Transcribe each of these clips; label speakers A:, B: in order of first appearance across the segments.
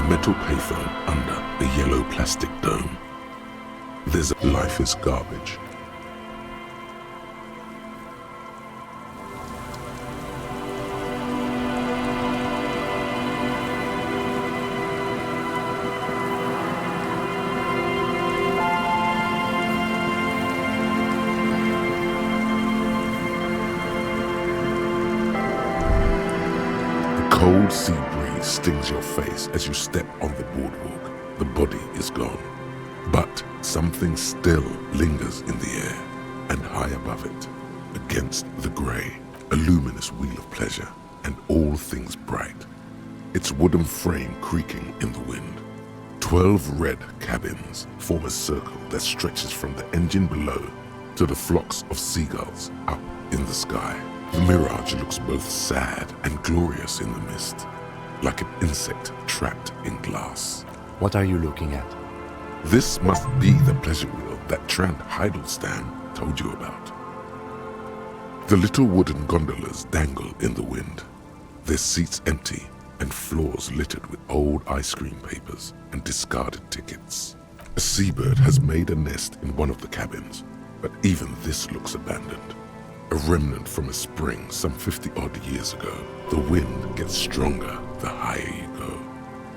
A: metal payphone under a yellow plastic dome. There's life is garbage. Cold sea breeze stings your face as you step on the boardwalk. The body is gone, but something still lingers in the air, and high above it, against the grey, a luminous wheel of pleasure, and all things bright. Its wooden frame creaking in the wind. 12 red cabins form a circle that stretches from the engine below to the flocks of seagulls up in the sky. The mirage looks both sad and glorious in the mist, like an insect trapped in glass.
B: What are you looking at?
A: This must be the pleasure wheel that Trent Heidelstein told you about. The little wooden gondolas dangle in the wind, their seats empty and floors littered with old ice cream papers and discarded tickets. A seabird has made a nest in one of the cabins, but even this looks abandoned. A remnant from a spring some 50-odd years ago. The wind gets stronger the higher you go.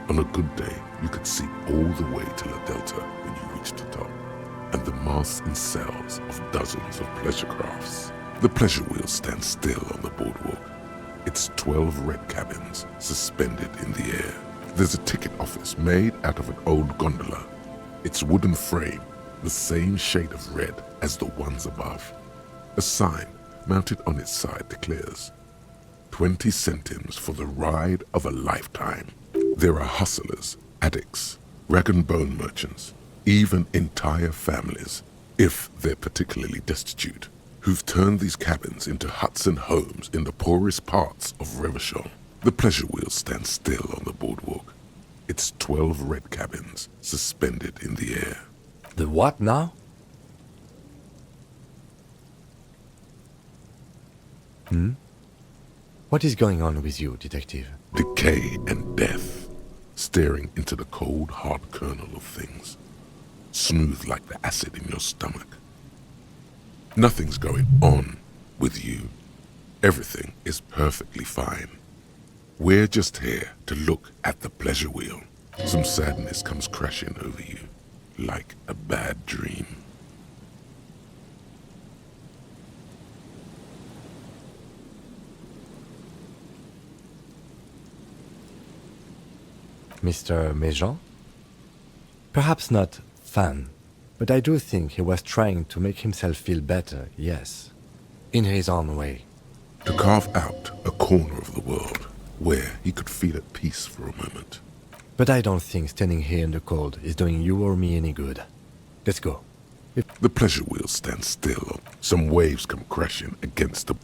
A: On a good day, you could see all the way to La Delta when you reach the top, and the masts and sails of dozens of pleasure crafts. The pleasure wheel stands still on the boardwalk, its 12 red cabins suspended in the air. There's a ticket office made out of an old gondola, its wooden frame the same shade of red as the ones above. A sign mounted on its side declares, 20 centimes for the ride of a lifetime. There are hustlers, addicts, rag and bone merchants, even entire families, if they're particularly destitute, who've turned these cabins into huts and homes in the poorest parts of Revachol. The pleasure wheel stands still on the boardwalk, its 12 red cabins suspended in the air.
B: The what now? What is going on with you, detective?
A: Decay and death, staring into the cold, hard kernel of things, smooth like the acid in your stomach. Nothing's going on with you. Everything is perfectly fine. We're just here to look at the pleasure wheel. Some sadness comes crashing over you, like a bad dream.
B: Mr. Méjean? Perhaps not fan, but I do think he was trying to make himself feel better, yes, in his own way.
A: To carve out a corner of the world where he could feel at peace for a moment.
B: But I don't think standing here in the cold is doing you or me any good. Let's go.
A: The pleasure wheel stands still. Some waves come crashing against the...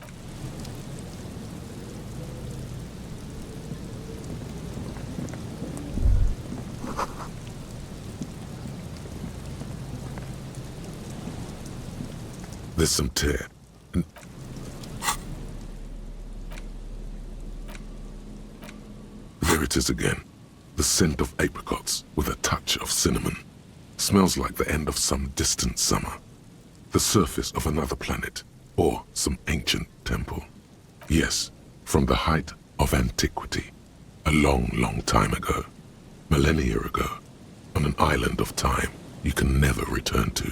A: There's some tear. And there it is again. The scent of apricots with a touch of cinnamon. Smells like the end of some distant summer. The surface of another planet or some ancient temple. Yes, from the height of antiquity. A long, long time ago. Millennia ago. On an island of time you can never return to.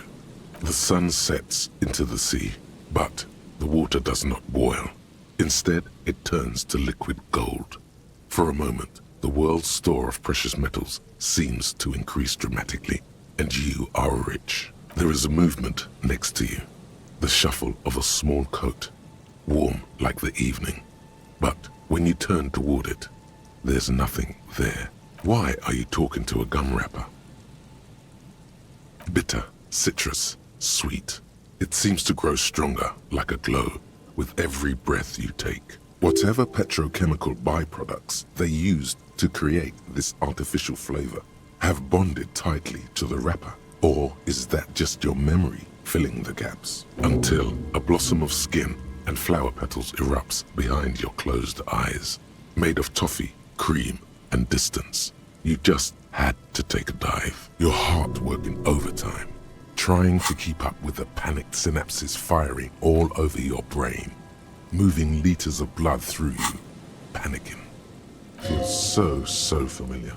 A: The sun sets into the sea, but the water does not boil. Instead, it turns to liquid gold. For a moment, the world's store of precious metals seems to increase dramatically, and you are rich. There is a movement next to you, the shuffle of a small coat, warm like the evening. But when you turn toward it, there's nothing there. Why are you talking to a gum wrapper? Bitter, citrus, sweet. It seems to grow stronger, like a glow, with every breath you take. Whatever petrochemical byproducts they used to create this artificial flavor have bonded tightly to the wrapper. Or is that just your memory filling the gaps? Until a blossom of skin and flower petals erupts behind your closed eyes, made of toffee, cream, and distance. You just had to take a dive, your heart working overtime, trying to keep up with the panicked synapses firing all over your brain, moving liters of blood through you, panicking. Feels so familiar.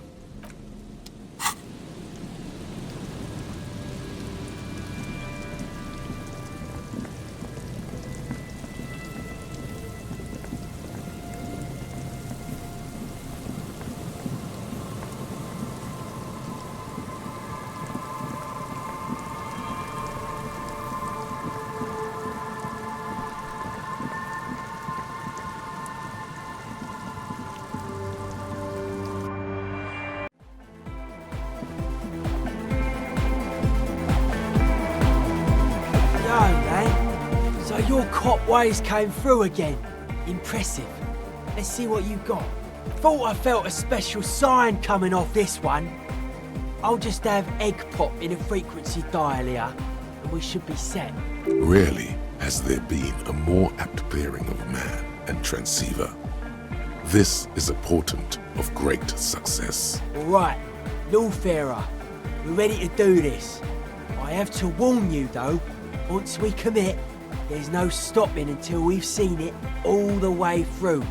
C: So your cop ways came through again. Impressive. Let's see what you got. Thought I felt a special sign coming off this one. I'll just have egg pop in a frequency dial here, and we should be set.
A: Rarely has there been a more apt pairing of man and transceiver. This is a portent of great success.
C: Alright, Lawfarer, we're ready to do this. I have to warn you though, once we commit, there's no stopping until we've seen it all the way through.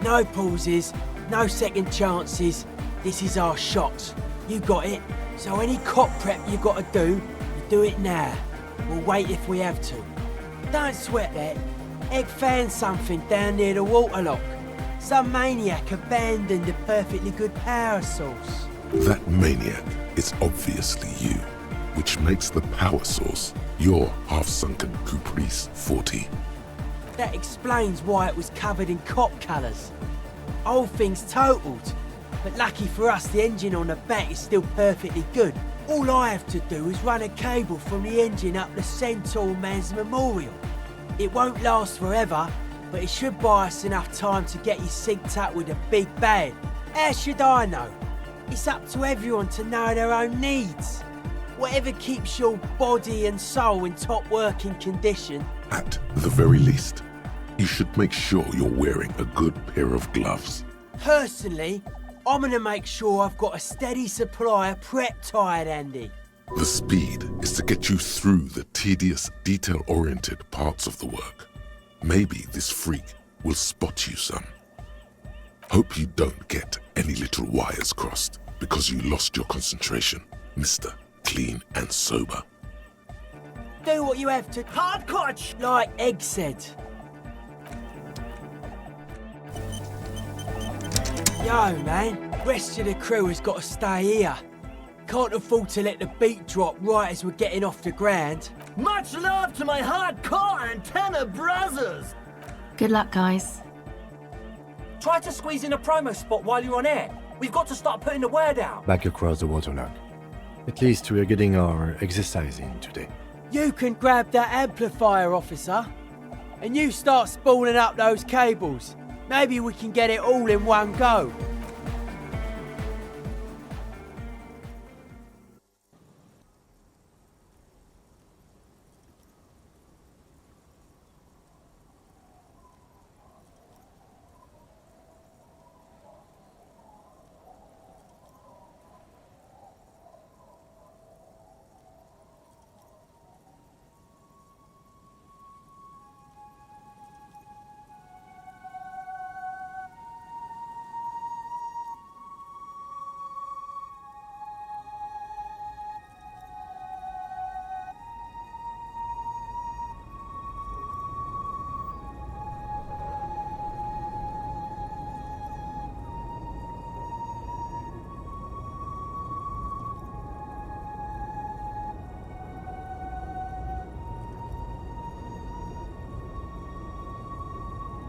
C: No pauses, no second chances, this is our shot. You got it, so any cop prep you gotta do, you do it now. We'll wait if we have to. Don't sweat that. Egg found something down near the waterlock. Some maniac abandoned a perfectly good power source.
A: That maniac is obviously you, which makes the power source your half-sunken Caprice 40.
C: That explains why it was covered in cop colours. Old thing's totaled, but lucky for us the engine on the back is still perfectly good. All I have to do is run a cable from the engine up the Centaur Man's Memorial. It won't last forever, but it should buy us enough time to get you synced up with a big bad. How should I know? It's up to everyone to know their own needs. Whatever keeps your body and soul in top working condition.
A: At the very least, you should make sure you're wearing a good pair of gloves.
C: Personally, I'm gonna make sure I've got a steady supply of prep tired handy.
A: The speed is to get you through the tedious, detail-oriented parts of the work. Maybe this freak will spot you some. Hope you don't get any little wires crossed because you lost your concentration, Mr. Clean and Sober.
C: Do what you have to. Hardcore! Like Egg said. Yo, man. Rest of the crew has got to stay here. Can't afford to let the beat drop right as we're getting off the ground.
D: Much love to my hardcore antenna brothers!
E: Good luck, guys.
D: Try to squeeze in a promo spot while you're on air. We've got to start putting the word out.
B: Back across the waterlock. At least we're getting our exercise in today.
C: You can grab that amplifier, officer. And you start spooling up those cables. Maybe we can get it all in one go.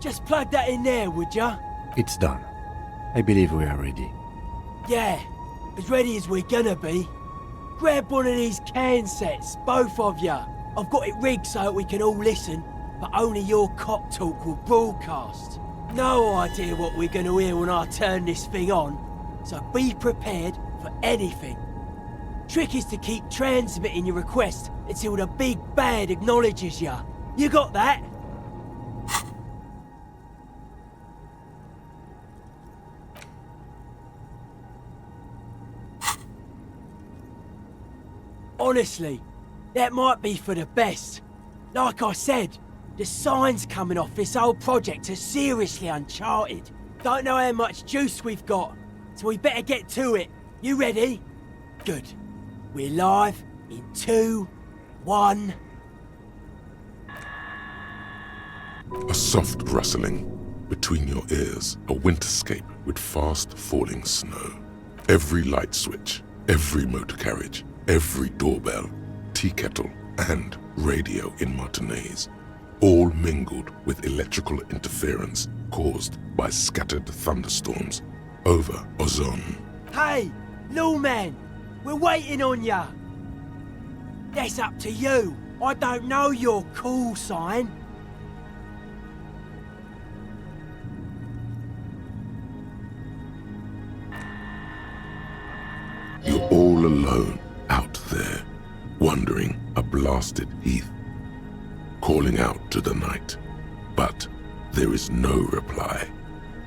C: Just plug that in there, would ya?
B: It's done. I believe we are ready.
C: Yeah, as ready as we're gonna be. Grab one of these can sets, both of ya. I've got it rigged so that we can all listen, but only your cop talk will broadcast. No idea what we're gonna hear when I turn this thing on, so be prepared for anything. Trick is to keep transmitting your request until the big bad acknowledges ya. You got that? Honestly, that might be for the best. Like I said, the signs coming off this whole project are seriously uncharted. Don't know how much juice we've got, so we better get to it. You ready? Good. We're live in 2, 1...
A: A soft rustling between your ears, a winterscape with fast falling snow. Every light switch, every motor carriage, every doorbell, tea kettle, and radio in Martinez, all mingled with electrical interference caused by scattered thunderstorms over Ozone.
C: Hey, Lawman! We're waiting on ya! That's up to you. I don't know your call sign.
A: You're all alone out there, wandering a blasted heath, calling out to the night. But there is no reply,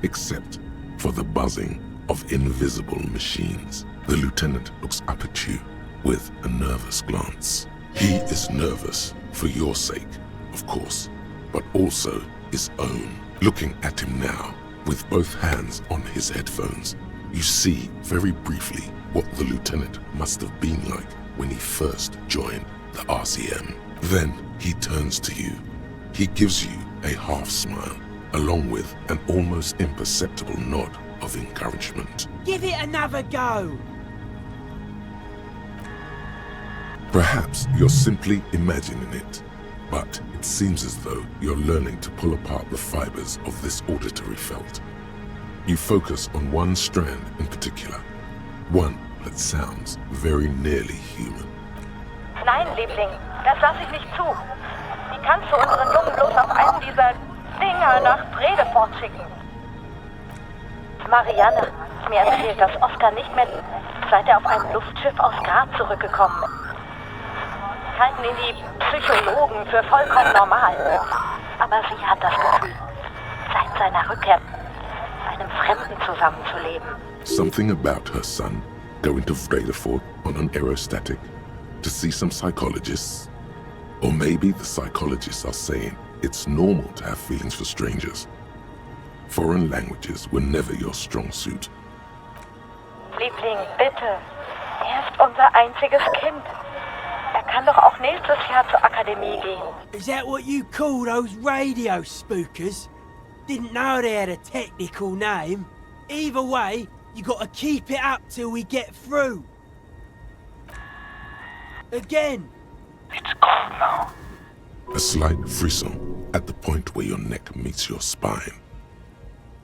A: except for the buzzing of invisible machines. The lieutenant looks up at you with a nervous glance. He is nervous for your sake, of course, but also his own. Looking at him now, with both hands on his headphones, you see very briefly what the lieutenant must have been like when he first joined the RCM. Then he turns to you. He gives you a half smile, along with an almost imperceptible nod of encouragement.
C: Give it another go!
A: Perhaps you're simply imagining it, but it seems as though you're learning to pull apart the fibers of this auditory felt. You focus on one strand in particular, one that sounds very nearly human.
E: Nein, Liebling, das lasse ich nicht zu. Wie kannst du unseren Jungen bloß auf einen dieser Dinger nach Brede fortschicken? Marianne, mir erzählt, dass Oscar nicht mehr, seit er auf einem Luftschiff aus Graz zurückgekommen ist. Halten ihn die Psychologen für vollkommen normal. Aber sie hat das Gefühl, seit seiner Rückkehr mit einem Fremden zusammenzuleben.
A: Something about her son going to Vredefort on an aerostatic to see some psychologists. Or maybe the psychologists are saying it's normal to have feelings for strangers. Foreign languages were never your strong suit.
E: Liebling, bitte. Er ist unser einziges Kind. Er kann doch auch nächstes Jahr zur Akademie gehen.
C: Is that what you call those radio spookers? Didn't know they had a technical name. Either way, you gotta keep it up till we get through. Again.
F: It's cold now.
A: A slight frisson at the point where your neck meets your spine.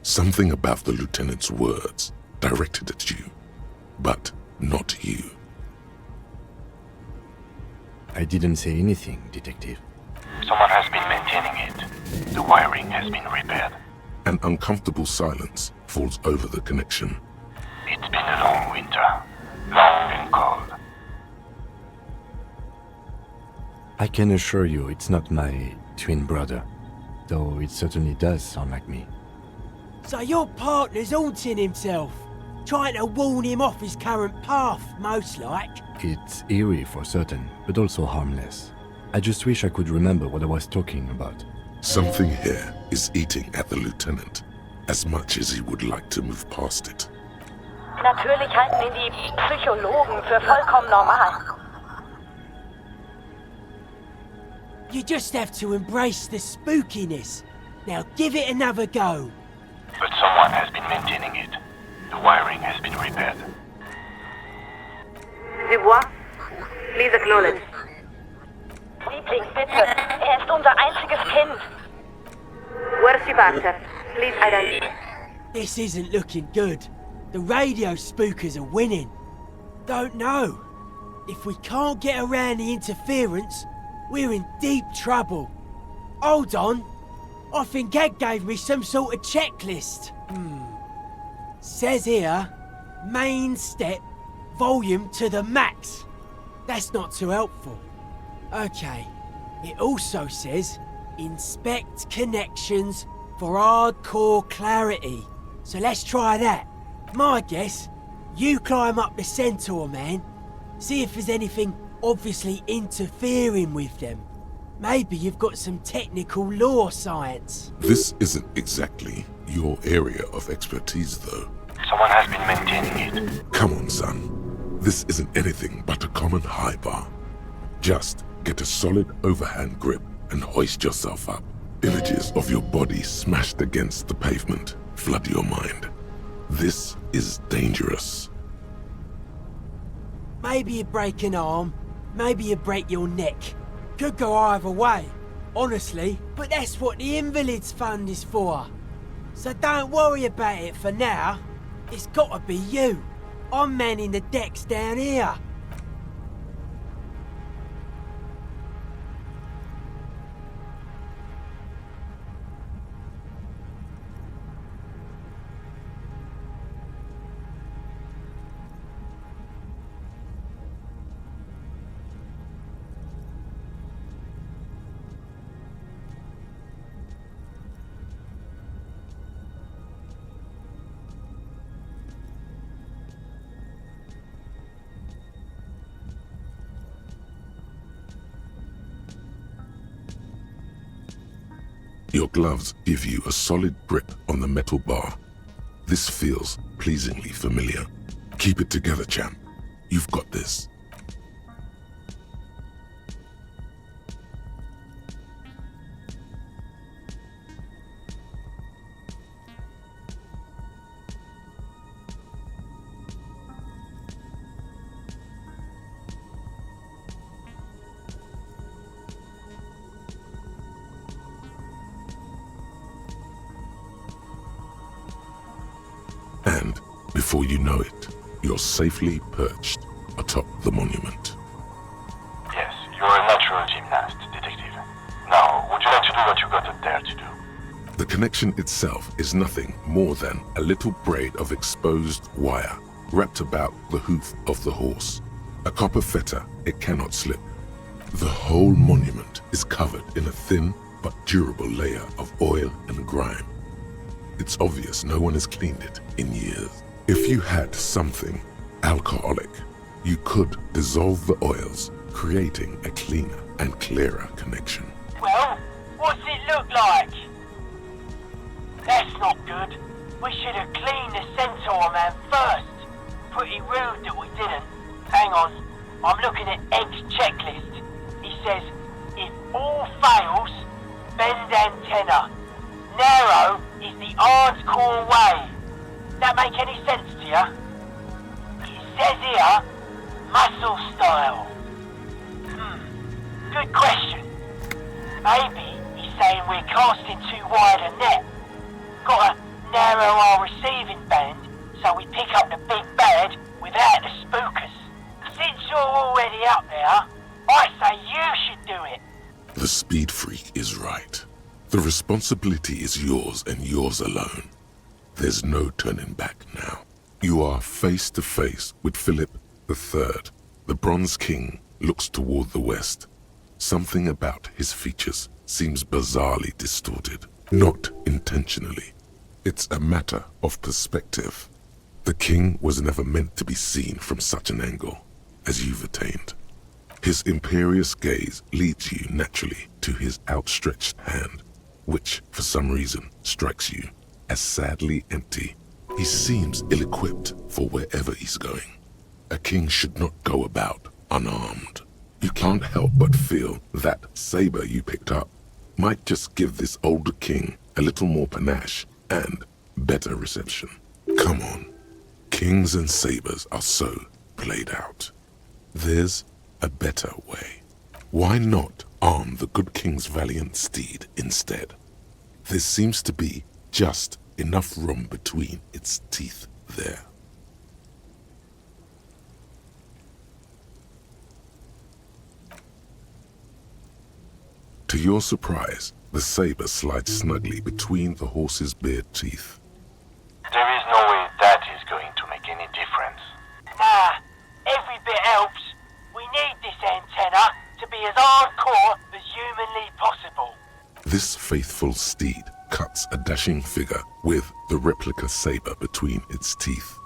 A: Something about the lieutenant's words directed at you, but not you.
B: I didn't say anything, Detective.
F: Someone has been maintaining it. The wiring has been repaired.
A: An uncomfortable silence falls over the connection.
F: It's been a long winter. Long and cold.
B: I can assure you it's not my twin brother, though it certainly does sound like me.
C: So your partner's haunting himself, trying to warn him off his current path, most like.
B: It's eerie for certain, but also harmless. I just wish I could remember what I was talking about.
A: Something here is eating at the lieutenant as much as he would like to move past it.
E: Natürlich halten ihn die Psychologen für vollkommen normal.
C: You just have to embrace the spookiness. Now give it another go.
F: But someone has been maintaining it. The wiring has been repaired.
E: Dubois, please acknowledge. Liebling, bitte. Er ist unser einziges Kind. Where's your partner? Please identify.
C: This isn't looking good. The radio spookers are winning. Don't know. If we can't get around the interference, we're in deep trouble. Hold on. I think Ed gave me some sort of checklist. Says here, main step, volume to the max. That's not too helpful. Okay. It also says, inspect connections for hardcore clarity. So let's try that. My guess, you climb up the centaur, man. See if there's anything obviously interfering with them. Maybe you've got some technical law science.
A: This isn't exactly your area of expertise, though.
F: Someone has been maintaining it.
A: Come on, son. This isn't anything but a common high bar. Just get a solid overhand grip and hoist yourself up. Images of your body smashed against the pavement flood your mind. This is dangerous.
C: Maybe you break an arm, maybe you break your neck. Could go either way, honestly, but that's what the Invalids Fund is for. So don't worry about it for now. It's gotta be you. I'm manning the decks down here.
A: Your gloves give you a solid grip on the metal bar. This feels pleasingly familiar. Keep it together, champ. You've got this. And before you know it, you're safely perched atop the monument.
F: Yes, you're a natural gymnast, detective. Now, would you like to do what you got up there to do?
A: The connection itself is nothing more than a little braid of exposed wire wrapped about the hoof of the horse. A copper fetter, it cannot slip. The whole monument is covered in a thin but durable layer of oil and grime. It's obvious no one has cleaned it in years. If you had something alcoholic, you could dissolve the oils, creating a cleaner and clearer connection.
G: Well, what's it look like? That's not good. We should have cleaned the centaur man first. Pretty rude that we didn't. Hang on, I'm looking at Egg's checklist. He says, if all fails, bend antenna. Narrow is the hardcore way. That make any sense to you? It says here, muscle style. Good question. Maybe he's saying we're casting too wide a net. Gotta narrow our receiving band so we pick up the big bad without the spookers. Since you're already up there, I say you should do it.
A: The speed freak is right. The responsibility is yours and yours alone. There's no turning back now. You are face to face with Philip III. The Bronze King looks toward the west. Something about his features seems bizarrely distorted, not intentionally. It's a matter of perspective. The king was never meant to be seen from such an angle as you've attained. His imperious gaze leads you naturally to his outstretched hand, which, for some reason, strikes you as sadly empty. He seems ill-equipped for wherever he's going. A king should not go about unarmed. You can't help but feel that saber you picked up might just give this older king a little more panache and better reception. Come on. Kings and sabers are so played out. There's a better way. Why not arm the good king's valiant steed instead? There seems to be just enough room between its teeth there. To your surprise, the saber slides snugly between the horse's bared teeth.
F: There is no way that is going to make any difference.
G: Nah, every bit helps. We need this antenna to be as hardcore as humanly possible.
A: This faithful steed cuts a dashing figure with the replica saber between its teeth.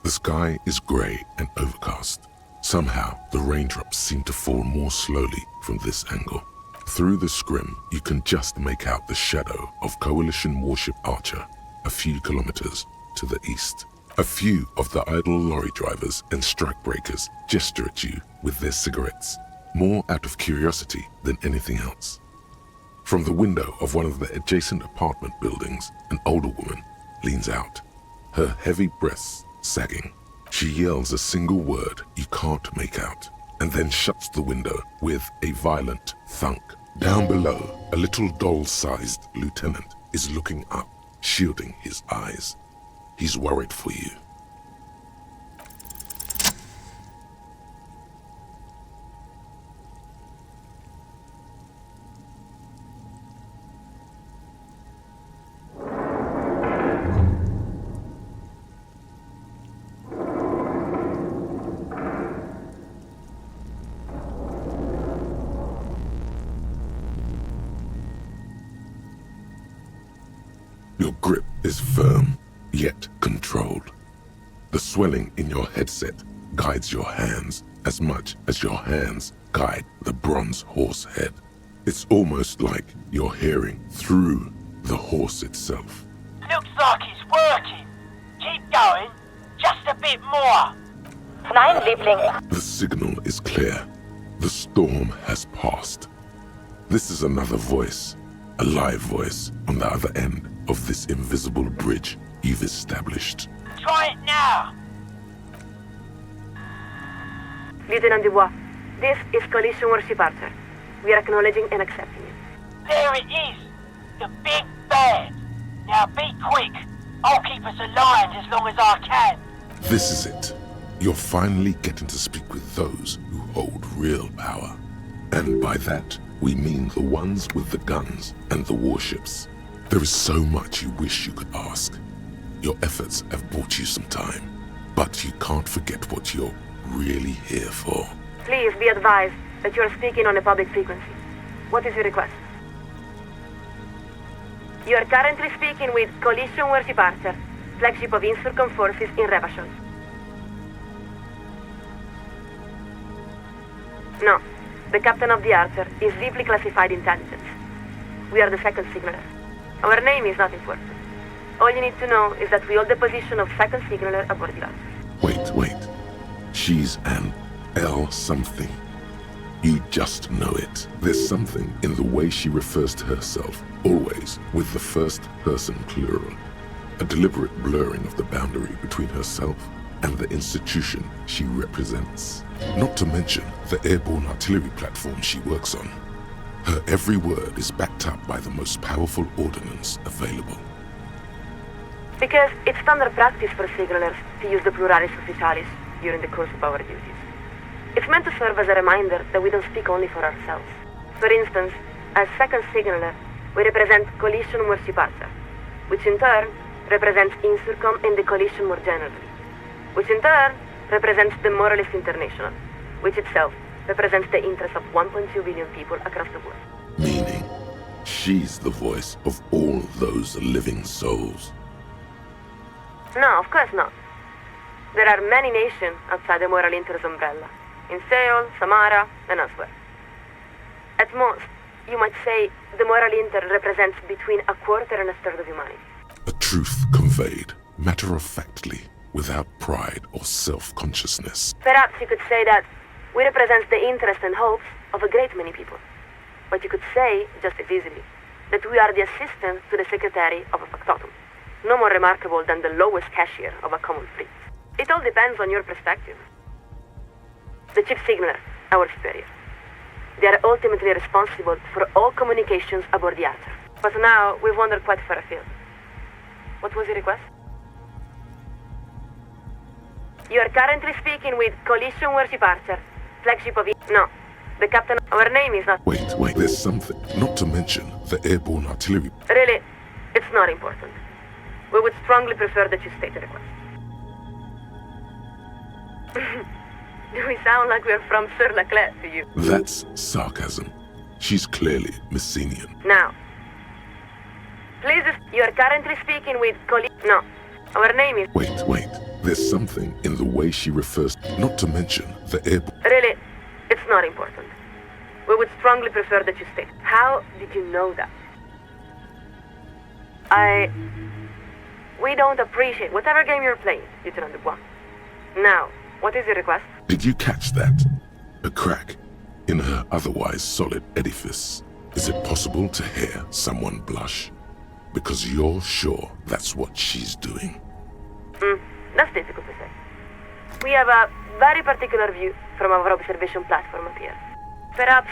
A: The sky is grey and overcast. Somehow, the raindrops seem to fall more slowly from this angle. Through the scrim, you can just make out the shadow of Coalition warship Archer a few kilometers to the east. A few of the idle lorry drivers and strikebreakers gesture at you with their cigarettes, more out of curiosity than anything else. From the window of one of the adjacent apartment buildings, an older woman leans out, her heavy breasts sagging. She yells a single word you can't make out, and then shuts the window with a violent thunk. Down below, a little doll-sized lieutenant is looking up, shielding his eyes. He's worried for you. Your grip is firm, yet controlled. The swelling in your headset guides your hands as much as your hands guide the bronze horse head. It's almost like you're hearing through the horse itself.
G: Looks like it's working. Keep going. Just a bit more.
E: Nein, Liebling.
A: The signal is clear. The storm has passed. This is another voice, a live voice on the other end of this invisible bridge you've established.
G: Try it now.
H: Lieutenant Dubois, this is Coalition Warship Archer. We are acknowledging and accepting it.
G: There it is. The big bad. Now be quick. I'll keep us aligned as long as I can.
A: This is it. You're finally getting to speak with those who hold real power. And by that, we mean the ones with the guns and the warships. There is so much you wish you could ask. Your efforts have bought you some time, but you can't forget what you're really here for.
H: Please be advised that you are speaking on a public frequency. What is your request? You are currently speaking with Coalition Warship Archer, flagship of Insurcom forces in Revachol. No, the captain of the Archer is deeply classified intelligence. We are the second signaler. Our name is not important. All you need to know is that we hold the position of second signaler aboard the Archer.
A: Wait. She's an L something. You just know it. There's something in the way she refers to herself, always with the first person plural. A deliberate blurring of the boundary between herself and the institution she represents. Not to mention the airborne artillery platform she works on. Her every word is backed up by the most powerful ordnance available.
H: Because it's standard practice for signalers to use the pluralis officialis during the course of our duties. It's meant to serve as a reminder that we don't speak only for ourselves. For instance, as second signaler, we represent Coalition Warship Archer, which in turn represents Insurcom and the Coalition more generally, which in turn represents the Moralist International, which itself represents the interests of 1.2 billion people across the world.
A: Meaning, she's the voice of all those living souls.
H: No, of course not. There are many nations outside the Moral Inter's umbrella, in Seoul, Samara, and elsewhere. At most, you might say the Moral Inter represents between a quarter and a third of humanity.
A: A truth conveyed, matter-of-factly, without pride or self-consciousness.
H: Perhaps you could say that we represent the interests and hopes of a great many people. But you could say, just as easily, that we are the assistant to the secretary of a factotum, no more remarkable than the lowest cashier of a common fleet. It all depends on your perspective. The chief signaler, our superior. They are ultimately responsible for all communications aboard the Archer. But now, we've wandered quite far afield. What was your request? You are currently speaking with Coalition Warship Archer, flagship of... No, the captain... Our name is not...
A: Wait, there's something. Not to mention the airborne artillery.
H: Really, it's not important. We would strongly prefer that you state the request. Do we sound like we're from Sir Leclerc to you?
A: That's sarcasm. She's clearly Messenian.
H: Now, please, you are currently speaking with No, our name is...
A: Wait. There's something in the way she refers, not to mention the airborne.
H: Really, it's not important. We would strongly prefer that you stay. How did you know that? We don't appreciate whatever game you're playing, Lieutenant Dubois. Now, what is your request?
A: Did you catch that? A crack in her otherwise solid edifice. Is it possible to hear someone blush? Because you're sure that's what she's doing.
H: That's difficult to say. We have a very particular view from our observation platform up here. Perhaps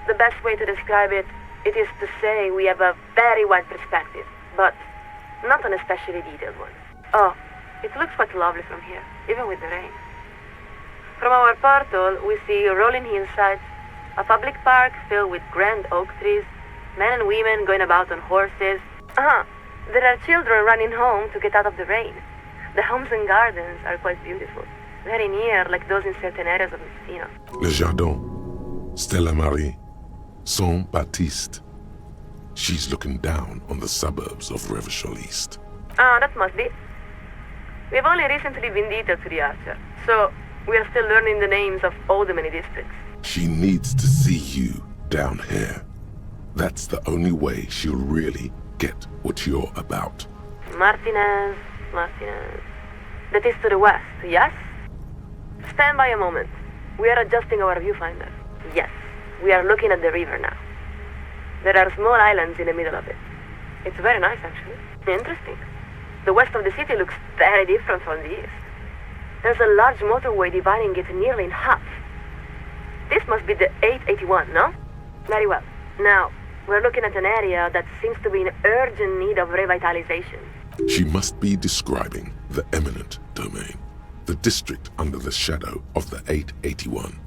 H: the best way to describe it, it is to say we have a very wide perspective, but not an especially detailed one. Oh, it looks quite lovely from here, even with the rain. From our portal, we see rolling hillsides, a public park filled with grand oak trees, men and women going about on horses. There are children running home to get out of the rain. The homes and gardens are quite beautiful, very near, like those in certain areas of Messina.
A: Le Jardin, Stella Marie, Saint-Baptiste. She's looking down on the suburbs of Revachol East.
H: That must be. We have only recently been detailed to the Archer, so we are still learning the names of all the many districts.
A: She needs to see you down here. That's the only way she'll really get what you're about.
H: Martinez. That is to the west, yes? Stand by a moment. We are adjusting our viewfinder. Yes, we are looking at the river now. There are small islands in the middle of it. It's very nice, actually. Interesting. The west of the city looks very different from the east. There's a large motorway dividing it nearly in half. This must be the 881, no? Very well. Now, we're looking at an area that seems to be in urgent need of revitalization.
A: She must be describing the eminent domain, the district under the shadow of the 881.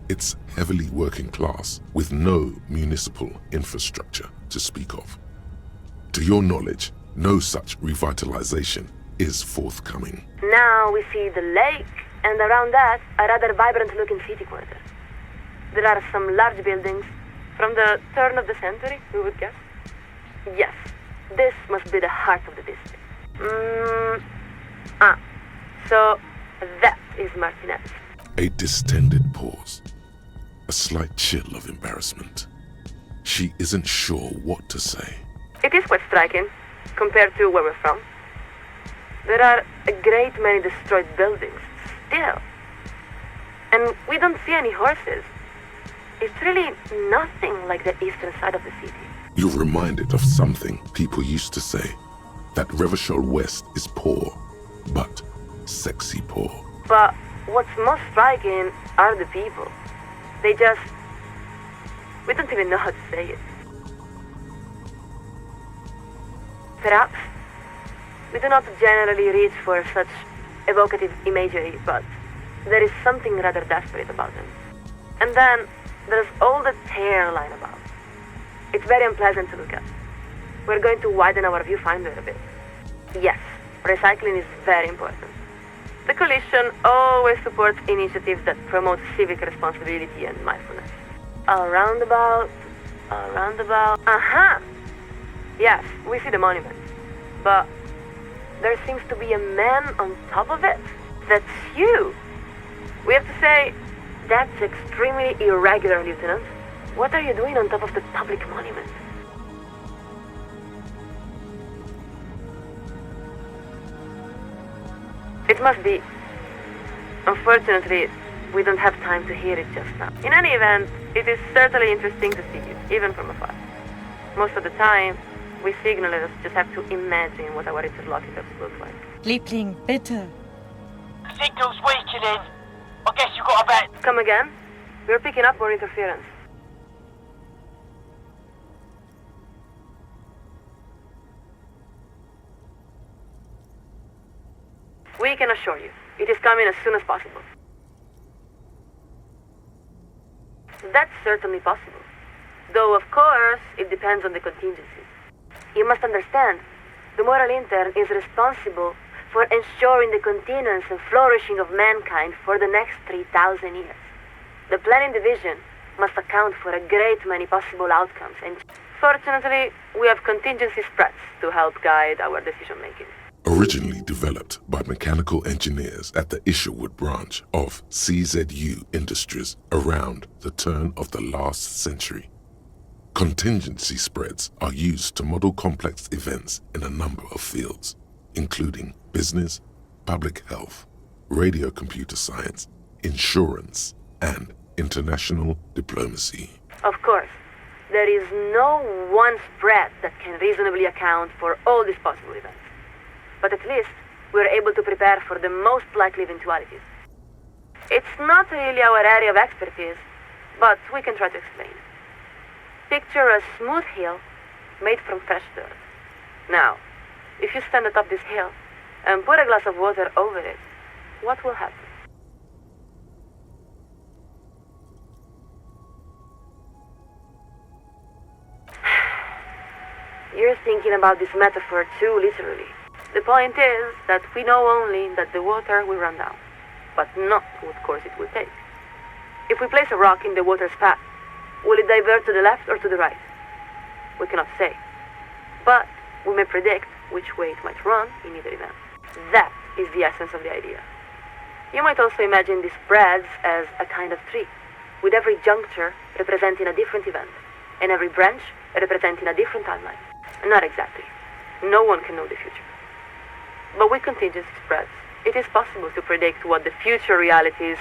A: It's heavily working class with no municipal infrastructure to speak of. To your knowledge, no such revitalization is forthcoming.
H: Now we see the lake, and around that, a rather vibrant-looking city quarter. There are some large buildings, from the turn of the century, we would guess. Yes, this must be the heart of the district. So that is Martinez.
A: A distended pause, a slight chill of embarrassment. She isn't sure what to say.
H: It is quite striking, compared to where we're from. There are a great many destroyed buildings, still. And we don't see any horses. It's really nothing like the eastern side of the city.
A: You're reminded of something people used to say, that Revachol West is poor, but sexy poor.
H: But what's most striking are the people. We don't even know how to say it. Perhaps we do not generally reach for such evocative imagery, but there is something rather desperate about them. And then there's all the hairline about. It's very unpleasant to look at. We're going to widen our viewfinder a bit. Yes, recycling is very important. The Coalition always supports initiatives that promote civic responsibility and mindfulness. A roundabout. Aha! Yes, we see the monument. But there seems to be a man on top of it. That's you. We have to say, that's extremely irregular, Lieutenant. What are you doing on top of the public monument? It must be. Unfortunately, we don't have time to hear it just now. In any event, it is certainly interesting to see you, even from afar. Most of the time, we signalers just have to imagine what our interlocutors look like.
I: Liebling, bitte.
G: Signal's weakening. I guess you got a bet.
H: Come again? We're picking up more interference. We can assure you, it is coming as soon as possible. That's certainly possible. Though, of course, it depends on the contingencies. You must understand, the moral intern is responsible for ensuring the continuance and flourishing of mankind for the next 3,000 years. The planning division must account for a great many possible outcomes, and fortunately, we have contingency spreads to help guide our decision-making.
A: Originally developed by mechanical engineers at the Isherwood branch of CZU Industries around the turn of the last century. Contingency spreads are used to model complex events in a number of fields, including business, public health, radio computer science, insurance, and international diplomacy.
H: Of course, there is no one spread that can reasonably account for all these possible events. But at least we're able to prepare for the most likely eventualities. It's not really our area of expertise, but we can try to explain. Picture a smooth hill made from fresh dirt. Now, if you stand atop this hill and put a glass of water over it, what will happen? You're thinking about this metaphor too literally. The point is that we know only that the water will run down, but not what course it will take. If we place a rock in the water's path, will it divert to the left or to the right? We cannot say. But we may predict which way it might run in either event. That is the essence of the idea. You might also imagine these spreads as a kind of tree, with every juncture representing a different event, and every branch representing a different timeline. Not exactly. No one can know the future. But with contingency spreads, it is possible to predict what the future realities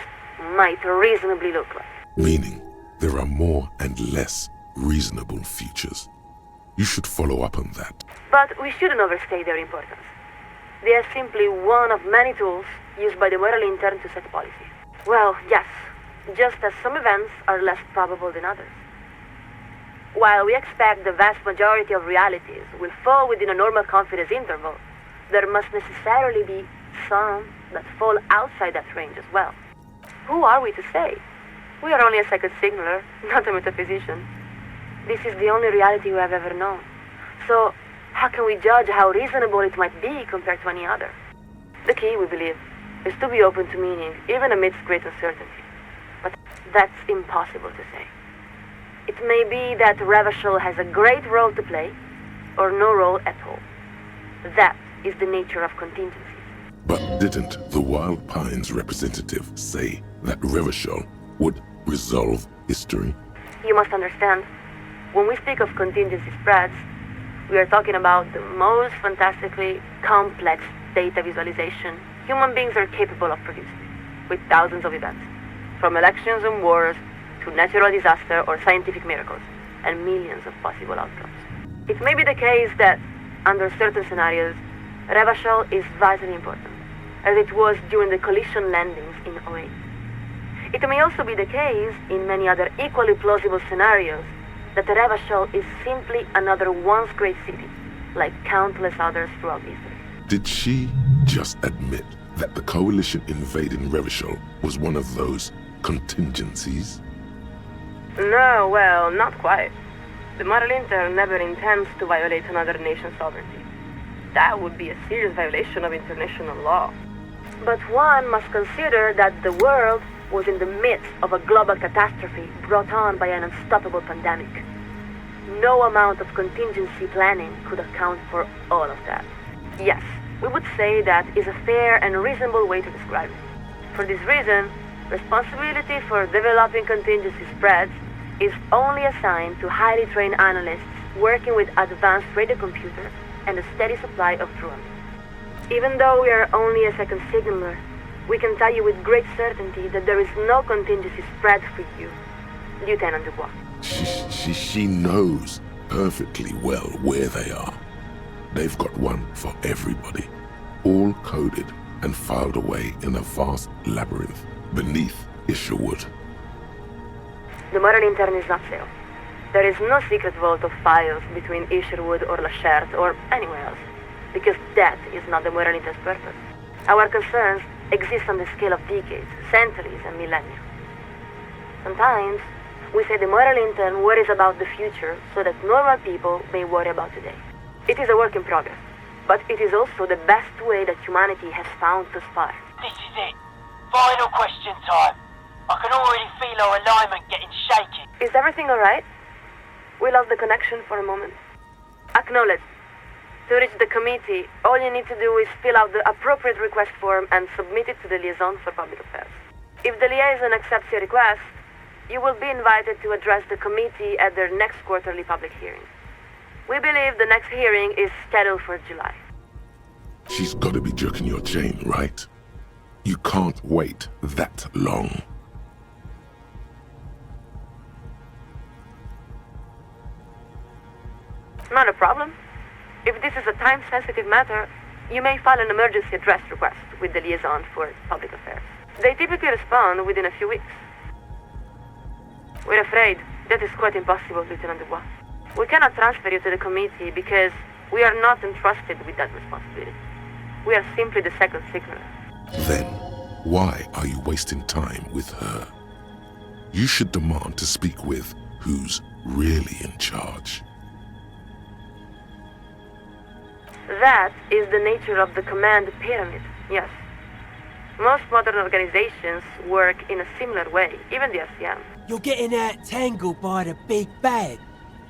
H: might reasonably look like.
A: Meaning, there are more and less reasonable futures. You should follow up on that.
H: But we shouldn't overstate their importance. They are simply one of many tools used by the moral intern to set policy. Well, yes, just as some events are less probable than others. While we expect the vast majority of realities will fall within a normal confidence interval, there must necessarily be some that fall outside that range as well. Who are we to say? We are only a second signaler, not a metaphysician. This is the only reality we have ever known. So, how can we judge how reasonable it might be compared to any other? The key, we believe, is to be open to meaning, even amidst great uncertainty. But that's impossible to say. It may be that Revachol has a great role to play, or no role at all. That is the nature of contingencies.
A: But didn't the Wild Pines representative say that Revachol would resolve history?
H: You must understand, when we speak of contingency spreads, we are talking about the most fantastically complex data visualization human beings are capable of producing, with thousands of events, from elections and wars to natural disaster or scientific miracles, and millions of possible outcomes. It may be the case that, under certain scenarios, Revachol is vitally important, as it was during the collision landings in 08. It may also be the case, in many other equally plausible scenarios, that Revachol is simply another once great city, like countless others throughout history.
A: Did she just admit that the coalition invading Revachol was one of those contingencies?
H: No, well, not quite. The Moral Intern never intends to violate another nation's sovereignty. That would be a serious violation of international law. But one must consider that the world was in the midst of a global catastrophe brought on by an unstoppable pandemic. No amount of contingency planning could account for all of that. Yes, we would say that is a fair and reasonable way to describe it. For this reason, responsibility for developing contingency spreads is only assigned to highly trained analysts working with advanced radio computers and a steady supply of drones. Even though we are only a second signaler, we can tell you with great certainty that there is no contingency spread for you, Lieutenant Dubois.
A: She knows perfectly well where they are. They've got one for everybody, all coded and filed away in a vast labyrinth beneath Isherwood.
H: The Moral Intern is not sale. There is no secret vault of files between Isherwood or La Cherte or anywhere else, because that is not the Moral Intern's purpose. Our concerns exist on the scale of decades, centuries, and millennia. Sometimes, we say the Moral Intern worries about the future so that normal people may worry about today. It is a work in progress, but it is also the best way that humanity has found to spar.
G: This is it. Final question time. I can already feel our alignment getting shaky.
H: Is everything alright? We lost the connection for a moment. Acknowledged. To reach the committee, all you need to do is fill out the appropriate request form and submit it to the liaison for public affairs. If the liaison accepts your request, you will be invited to address the committee at their next quarterly public hearing. We believe the next hearing is scheduled for July.
A: She's got to be jerking your chain, right? You can't wait that long.
H: Not a problem. If this is a time-sensitive matter, you may file an emergency address request with the liaison for public affairs. They typically respond within a few weeks. We're afraid that is quite impossible, Lieutenant Dubois. We cannot transfer you to the committee because we are not entrusted with that responsibility. We are simply the second signaler.
A: Then, why are you wasting time with her? You should demand to speak with who's really in charge.
H: That is the nature of the command pyramid, yes. Most modern organizations work in a similar way, even the RCM.
C: You're getting out-tangled by the big bad.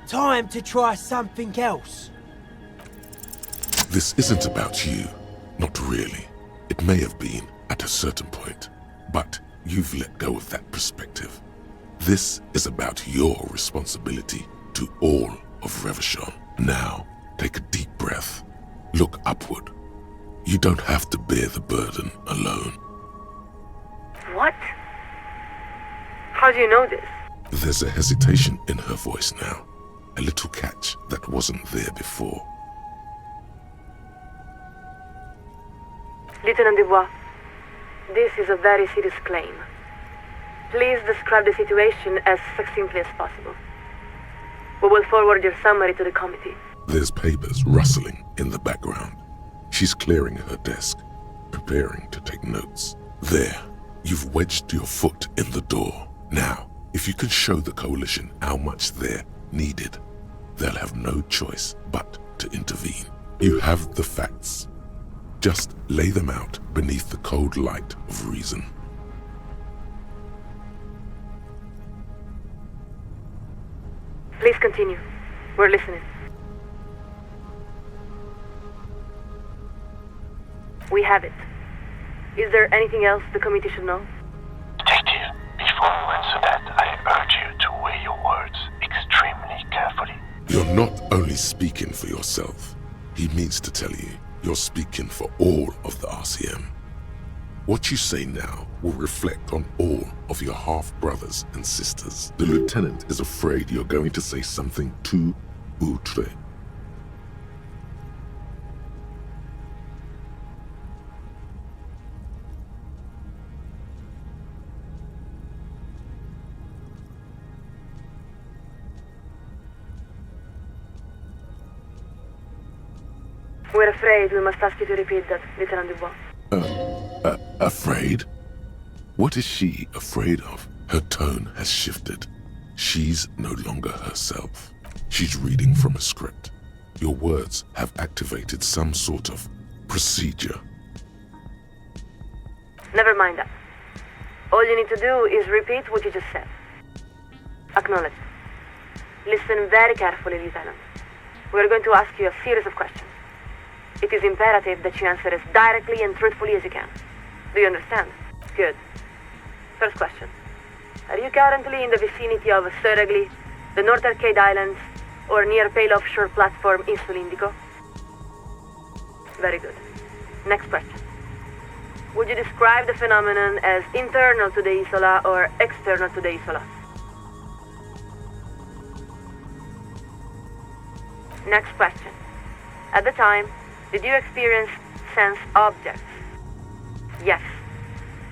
C: Time to try something else.
A: This isn't about you. Not really. It may have been at a certain point, but you've let go of that perspective. This is about your responsibility to all of Revachon. Now, take a deep breath. Look upward. You don't have to bear the burden alone.
H: What? How do you know this?
A: There's a hesitation in her voice now. A little catch that wasn't there before.
H: Lieutenant Dubois, this is a very serious claim. Please describe the situation as succinctly as possible. We will forward your summary to the committee.
A: There's papers rustling in the background. She's clearing her desk, preparing to take notes. There, you've wedged your foot in the door. Now, if you can show the coalition how much they're needed, they'll have no choice but to intervene. You have the facts. Just lay them out beneath the cold light of reason.
H: Please continue. We're listening. We have it. Is there anything else the committee should know?
F: Detective, before you answer that, I urge you to weigh your words extremely carefully.
A: You're not only speaking for yourself. He means to tell you, you're speaking for all of the RCM. What you say now will reflect on all of your half-brothers and sisters. The lieutenant is afraid you're going to say something too outre.
H: We're afraid we must ask you to repeat that, Lieutenant Dubois.
A: Afraid? What is she afraid of? Her tone has shifted. She's no longer herself. She's reading from a script. Your words have activated some sort of procedure.
H: Never mind that. All you need to do is repeat what you just said. Acknowledge. Listen very carefully, Lieutenant. We're going to ask you a series of questions. It is imperative that you answer as directly and truthfully as you can. Do you understand? Good. First question. Are you currently in the vicinity of Surragli, the North Arcade Islands, or near Pale Offshore Platform in Solindico? Very good. Next question. Would you describe the phenomenon as internal to the Isola or external to the Isola? Next question. At the time, did you experience sense objects? Yes.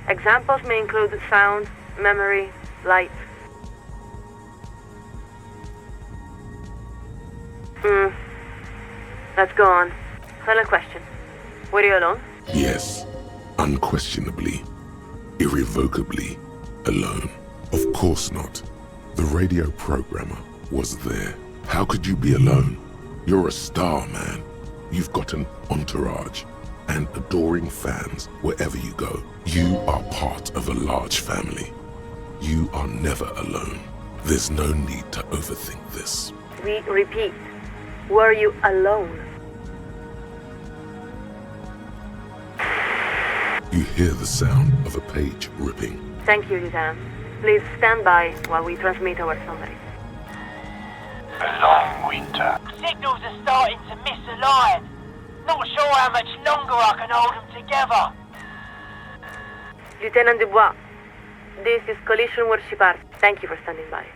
H: Examples may include sound, memory, light. Let's go on. Final question. Were you alone?
A: Yes, unquestionably, irrevocably alone. Of course not. The radio programmer was there. How could you be alone? You're a star, man. You've got an entourage and adoring fans wherever you go. You are part of a large family. You are never alone. There's no need to overthink this.
H: We repeat. Were you alone?
A: hear the sound of a page ripping.
H: Thank you, Lieutenant. Please stand by while we transmit our summary.
F: A long winter.
G: Signals are starting to misalign. Not sure how much longer I can hold them together.
H: Lieutenant Dubois, this is Collision Worship Art. Thank you for standing by.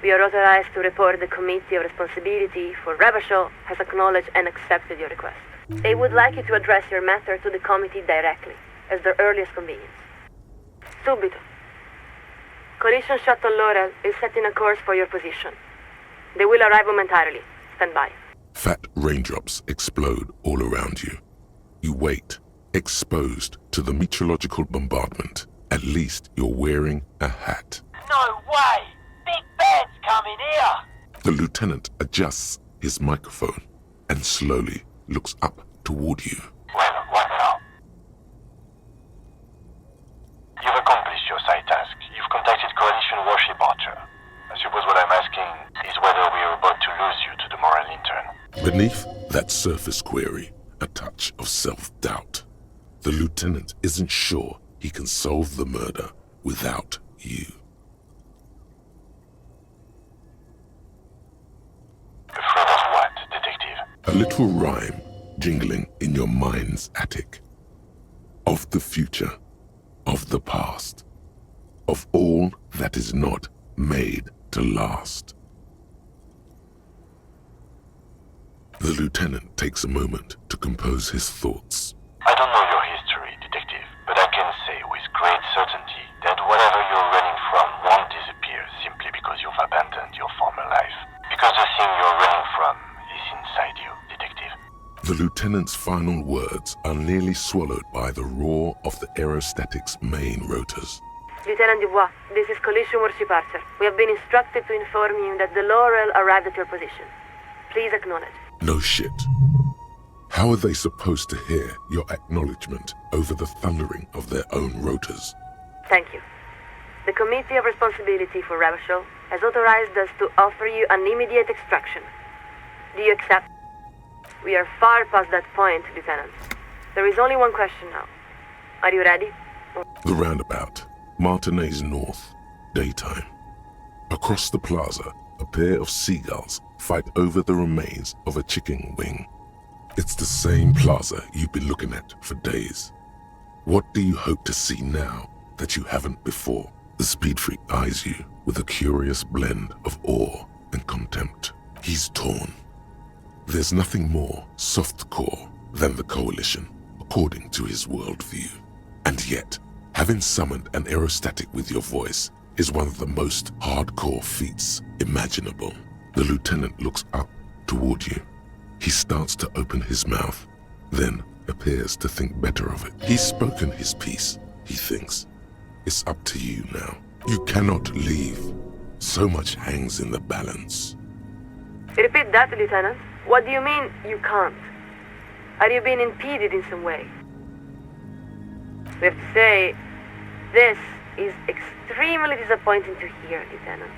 H: We are authorized to report the Committee of Responsibility for Rebachel has acknowledged and accepted your request. They would like you to address your matter to the committee directly, as their earliest convenience. Subito. Collision Shuttle Laurel is setting a course for your position. They will arrive momentarily. Stand by.
A: Fat raindrops explode all around you. You wait, exposed to the meteorological bombardment. At least you're wearing a hat.
G: No way! Big Ben's coming here!
A: The lieutenant adjusts his microphone and slowly looks up toward you.
F: Well, what now? You've accomplished your side task. You've contacted Coalition Warship Archer. I suppose what I'm asking is whether we are about to lose you to the moral intern.
A: Beneath that surface query, a touch of self-doubt. The lieutenant isn't sure he can solve the murder without you.
F: Afraid of what, detective?
A: A little rhyme jingling in your mind's attic. Of the future, of the past, of all that is not made to last. The lieutenant takes a moment to compose his thoughts.
F: I don't know your history, detective, but I can say with great certainty that whatever you're running from won't disappear simply because you've abandoned your former life. Because the thing you're running from is inside you, detective.
A: The lieutenant's final words are nearly swallowed by the roar of the aerostatic's main rotors.
H: Lieutenant Dubois, this is Collision Worship Archer. We have been instructed to inform you that the Laurel arrived at your position. Please acknowledge.
A: No shit. How are they supposed to hear your acknowledgement over the thundering of their own rotors?
H: Thank you. The Committee of Responsibility for Rebachel has authorized us to offer you an immediate extraction. Do you accept? We are far past that point, Lieutenant. There is only one question now. Are you ready?
A: The roundabout, Martinez North, daytime. Across the plaza, a pair of seagulls fight over the remains of a chicken wing. It's the same plaza you've been looking at for days. What do you hope to see now that you haven't before? The speed freak eyes you with a curious blend of awe and contempt. He's torn. There's nothing more softcore than the Coalition, according to his worldview. And yet, having summoned an aerostatic with your voice is one of the most hardcore feats imaginable. The lieutenant looks up toward you. He starts to open his mouth, then appears to think better of it. He's spoken his piece, he thinks. It's up to you now. You cannot leave. So much hangs in the balance.
H: Repeat that, Lieutenant. What do you mean, you can't? Are you being impeded in some way? We have to say, this is extremely disappointing to hear, Lieutenant.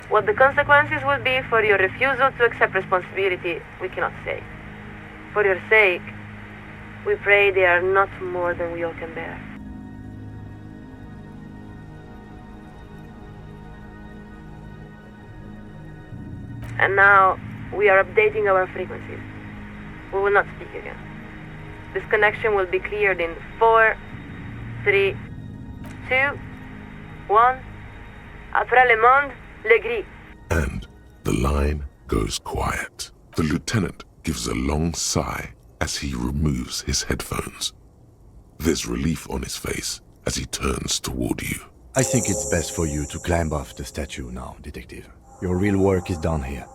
H: What the consequences will be for your refusal to accept responsibility, we cannot say. For your sake, we pray they are not more than we all can bear. And now, we are updating our frequencies. We will not speak again. This connection will be cleared in 4, 3, 2, 1. Après le monde, le gris.
A: And the line goes quiet. The lieutenant gives a long sigh as he removes his headphones. There's relief on his face as he turns toward you.
B: I think it's best for you to climb off the statue now, Detective. Your real work is done here.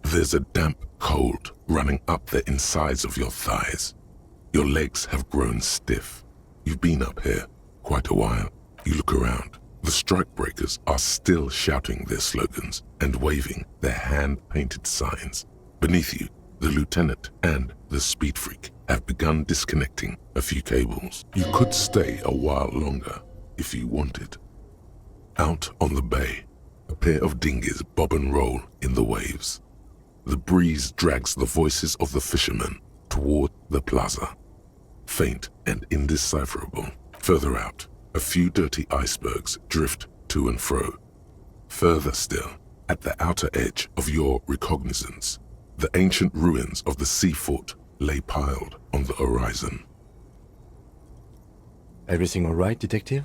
A: There's a damp cold running up the insides of your thighs. Your legs have grown stiff. You've been up here quite a while. You look around. The strikebreakers are still shouting their slogans and waving their hand-painted signs. Beneath you, the lieutenant and the speed freak have begun disconnecting a few cables. You could stay a while longer if you wanted. Out on the bay, a pair of dinghies bob and roll in the waves. The breeze drags the voices of the fishermen toward the plaza. faint and indecipherable. Further out, a few dirty icebergs drift to and fro. Further still, at the outer edge of your recognizance, the ancient ruins of the sea fort lay piled on the horizon.
B: Everything all right, Detective?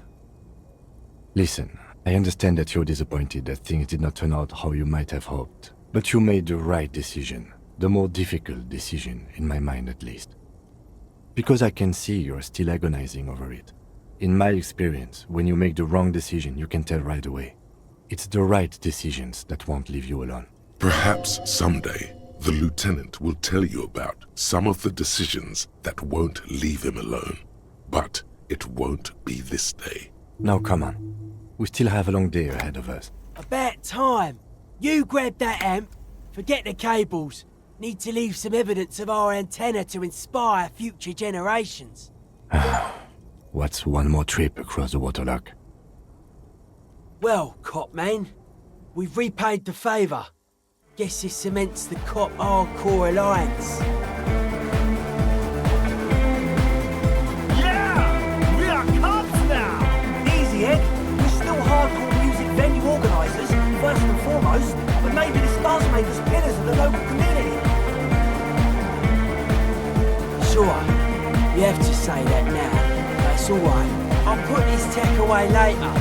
B: Listen, I understand that you're disappointed that things did not turn out how you might have hoped. But you made the right decision, the more difficult decision, in my mind at least. Because I can see you're still agonizing over it. In my experience, when you make the wrong decision, you can tell right away. It's the right decisions that won't leave you alone.
A: Perhaps someday, the lieutenant will tell you about some of the decisions that won't leave him alone. But it won't be this day.
B: Now come on. We still have a long day ahead of us.
C: About time. You grab that amp. Forget the cables. Need to leave some evidence of our antenna to inspire future generations.
B: What's one more trip across the waterlock?
C: Well, cop man, we've repaid the favour. Guess this cements the cop-hardcore alliance.
D: Yeah! We are cops now! Easy, Ed. We're still hardcore music venue organisers, first and foremost, but maybe this does make us pillars of the local community.
C: Sure, you have to say that now. That's alright. I'll put this tech away later.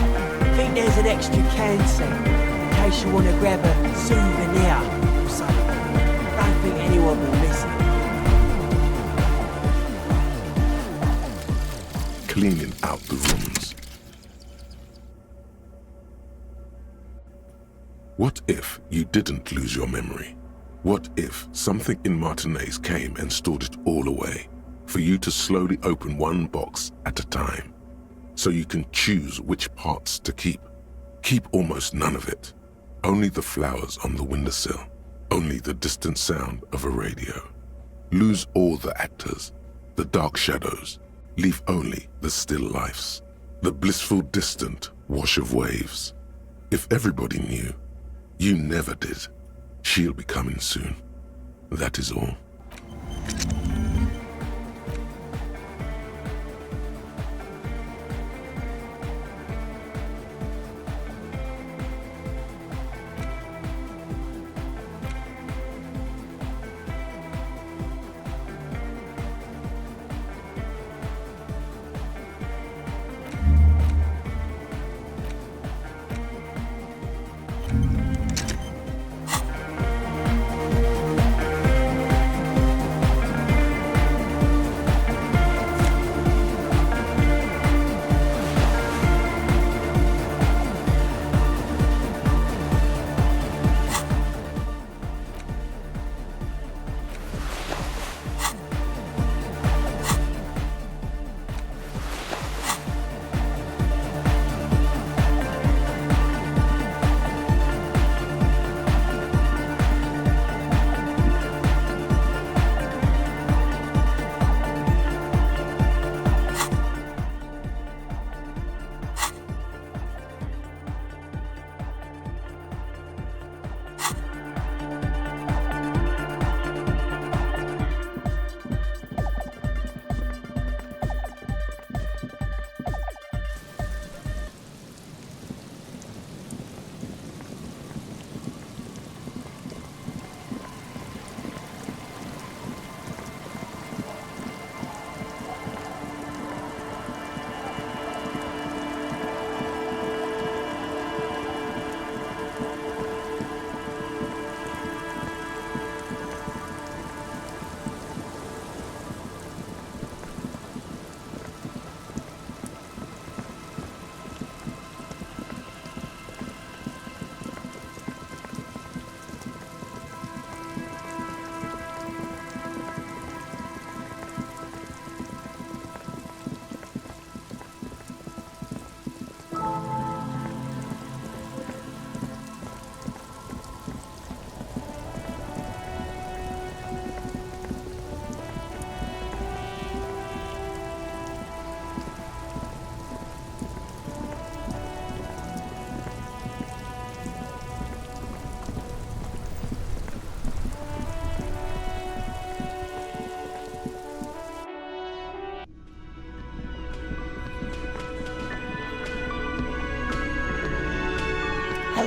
C: Think there's an extra can set, in case you want to grab a souvenir or something. Don't think anyone will miss it.
A: Cleaning out the rooms. What if you didn't lose your memory? What if something in Martinez came and stored it all away, for you to slowly open one box at a time, so you can choose which parts to keep? Keep almost none of it. Only the flowers on the windowsill, only the distant sound of a radio. Lose all the actors, the dark shadows, leave only the still lifes, the blissful distant wash of waves. If everybody knew, you never did. She'll be coming soon. That is all.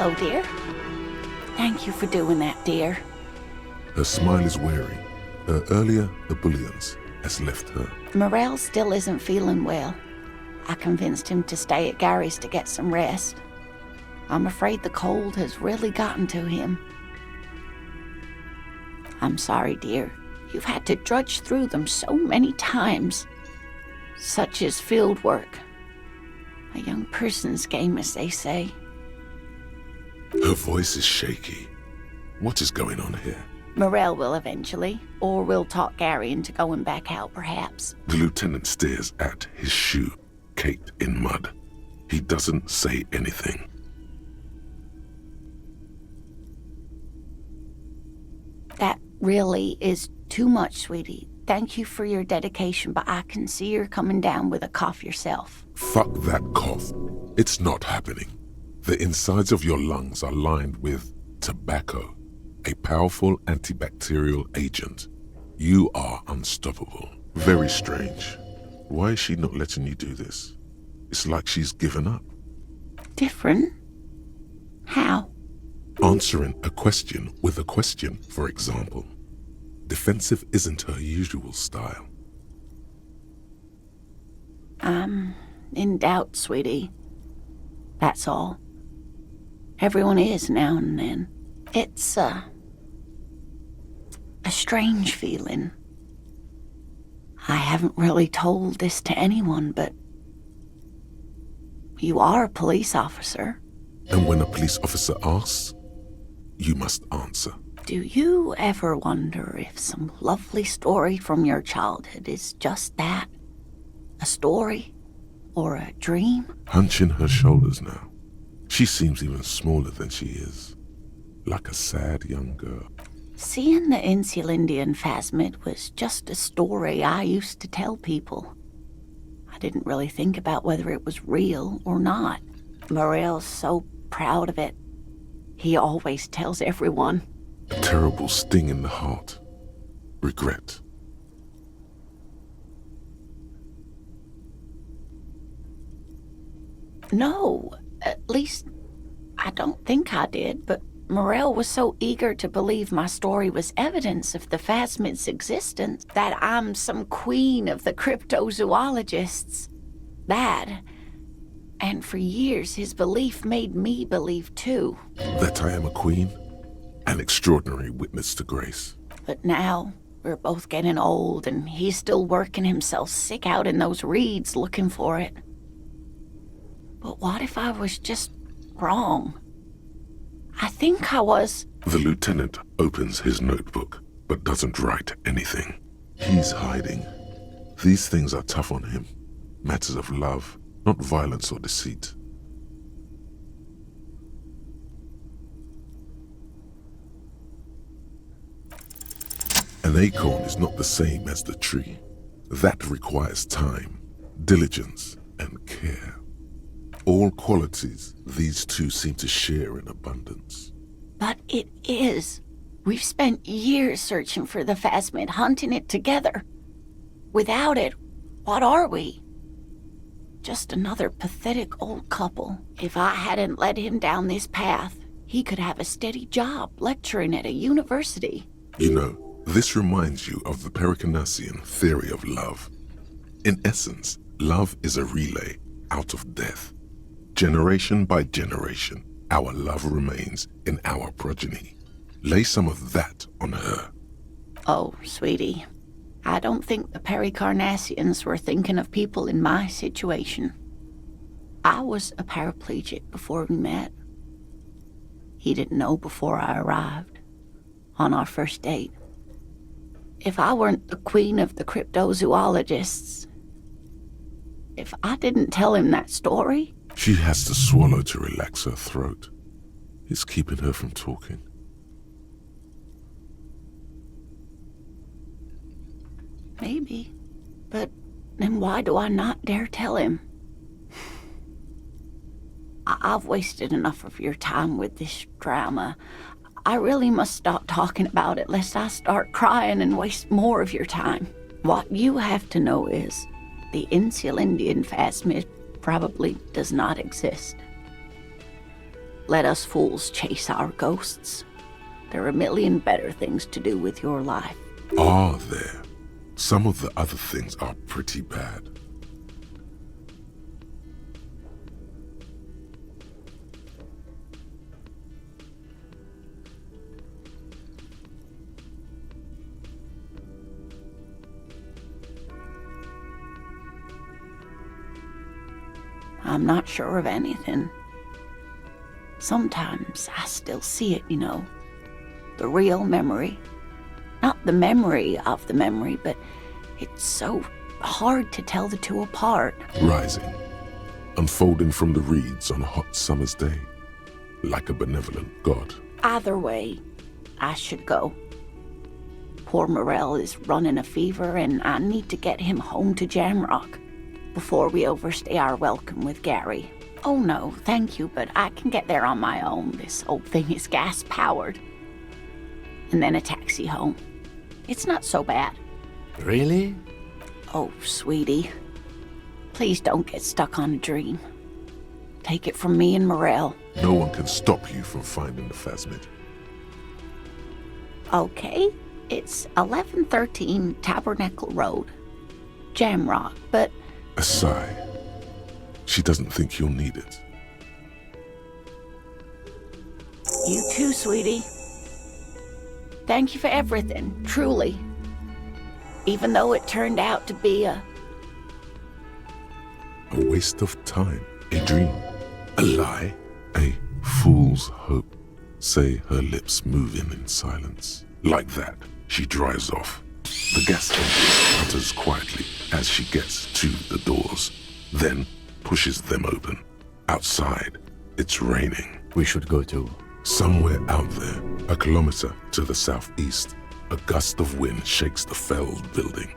E: Hello, dear. Thank you for doing that, dear.
A: Her smile is wearing. Her earlier ebullience has left her.
E: Morel still isn't feeling well. I convinced him to stay at Gary's to get some rest. I'm afraid the cold has really gotten to him. I'm sorry, dear. You've had to drudge through them so many times. Such is field work. A young person's game, as they say.
A: Her voice is shaky. What is going on here?
E: Morel will eventually, or we'll talk Gary into going back out, perhaps.
A: The lieutenant stares at his shoe, caked in mud. He doesn't say anything.
E: That really is too much, sweetie. Thank you for your dedication, but I can see you're coming down with a cough yourself.
A: Fuck that cough. It's not happening. The insides of your lungs are lined with tobacco, a powerful antibacterial agent. You are unstoppable. Very strange. Why is she not letting you do this? It's like she's given up.
E: Different? How?
A: Answering a question with a question, for example. Defensive isn't her usual style.
E: I'm in doubt, sweetie. That's all. Everyone is now and then. It's a strange feeling. I haven't really told this to anyone, but you are a police officer.
A: And when a police officer asks, you must answer.
E: Do you ever wonder if some lovely story from your childhood is just that? A story? Or a dream?
A: Hunching her shoulders now. She seems even smaller than she is. Like a sad young girl.
E: Seeing the Insulindian phasmid was just a story I used to tell people. I didn't really think about whether it was real or not. Morel's so proud of it. He always tells everyone.
A: A terrible sting in the heart. Regret.
E: No, at least I don't think I did, but Morel was so eager to believe my story was evidence of the phasmid's existence that I'm some queen of the cryptozoologists. That, and for years his belief made me believe too.
A: That I am a queen? An extraordinary witness to grace.
E: But now, we're both getting old and he's still working himself sick out in those reeds looking for it. But what if I was just wrong? I think I was.
A: The lieutenant opens his notebook, but doesn't write anything. He's hiding. These things are tough on him. Matters of love, not violence or deceit. An acorn is not the same as the tree. That requires time, diligence, and care. All qualities these two seem to share in abundance.
E: But it is. We've spent years searching for the phasmid, hunting it together. Without it, what are we? Just another pathetic old couple. If I hadn't led him down this path, he could have a steady job lecturing at a university.
A: You know, this reminds you of the Pericarnassian theory of love. In essence, love is a relay out of death. Generation by generation, our love remains in our progeny. Lay some of that on her.
E: Oh, sweetie, I don't think the Pericarnassians were thinking of people in my situation. I was a paraplegic before we met. He didn't know before I arrived, on our first date. If I weren't the queen of the cryptozoologists, if I didn't tell him that story...
A: She has to swallow to relax her throat. It's keeping her from talking.
E: Maybe. But then why do I not dare tell him? I've wasted enough of your time with this drama. I really must stop talking about it lest I start crying and waste more of your time. What you have to know is the Insulindian phasmid probably does not exist. let us fools chase our ghosts. There are a million better things to do with your life.
A: Are there? Some of the other things are pretty bad.
E: I'm not sure of anything. Sometimes I still see it, you know. The real memory. Not the memory of the memory, but it's so hard to tell the two apart.
A: Rising, unfolding from the reeds on a hot summer's day, like a benevolent god.
E: Either way, I should go. Poor Morel is running a fever, and I need to get him home to Jamrock before we overstay our welcome with Gary. Oh no, thank you, but I can get there on my own. This old thing is gas-powered. And then a taxi home. It's not so bad.
B: Really?
E: Oh, sweetie. Please don't get stuck on a dream. Take it from me and Morel.
A: No one can stop you from finding the Phasmid.
E: Okay, it's 1113 Tabernacle Road. Jamrock, but...
A: A sigh. She doesn't think you'll need it.
E: You too, sweetie. Thank you for everything, truly. Even though it turned out to be a
A: waste of time. A dream. A lie. A fool's hope. Say her lips moving in silence. Like that, she drives off. The gas engine putters quietly as she gets to the doors, then pushes them open. Outside, it's raining.
B: We should go to...
A: Somewhere out there, a kilometer to the southeast, a gust of wind shakes the felled building,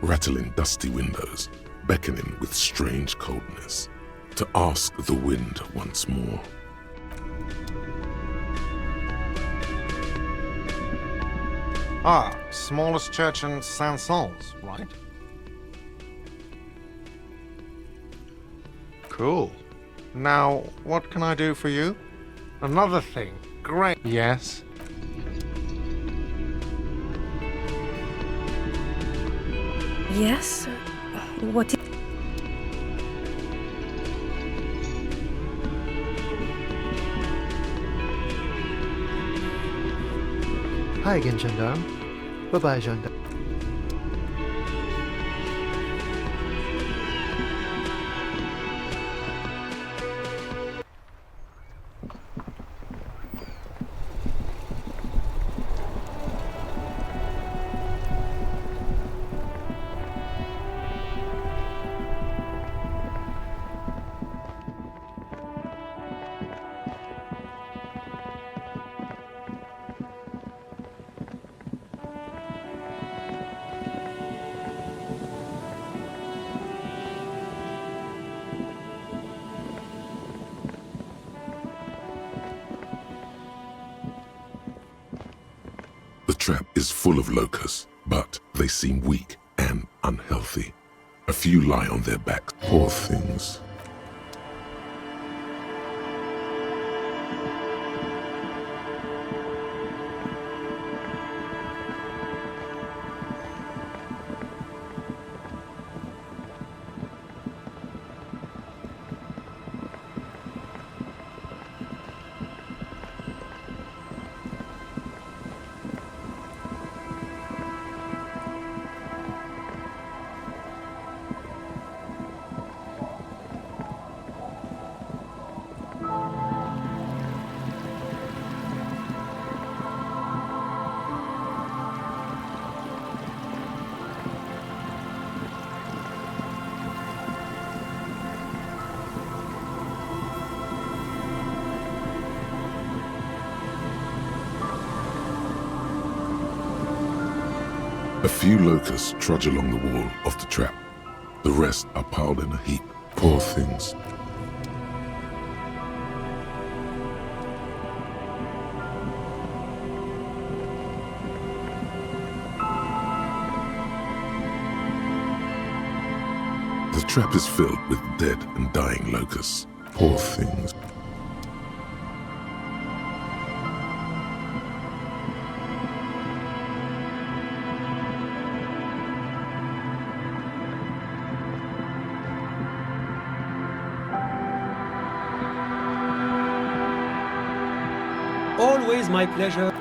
A: rattling dusty windows, beckoning with strange coldness, to ask the wind once more.
I: Ah, smallest church in Saint-Saëns, right? Cool. Now, what can I do for you? Another thing. Great. Yes.
J: Yes? What?
K: Hi again, gendarme. Bye-bye, gendarme.
A: The trap is full of locusts, but they seem weak and unhealthy. A few lie on their backs, poor things. A few locusts trudge along the wall of the trap. The rest are piled in a heap. Poor things. The trap is filled with dead and dying locusts. Poor things.
L: Always my pleasure.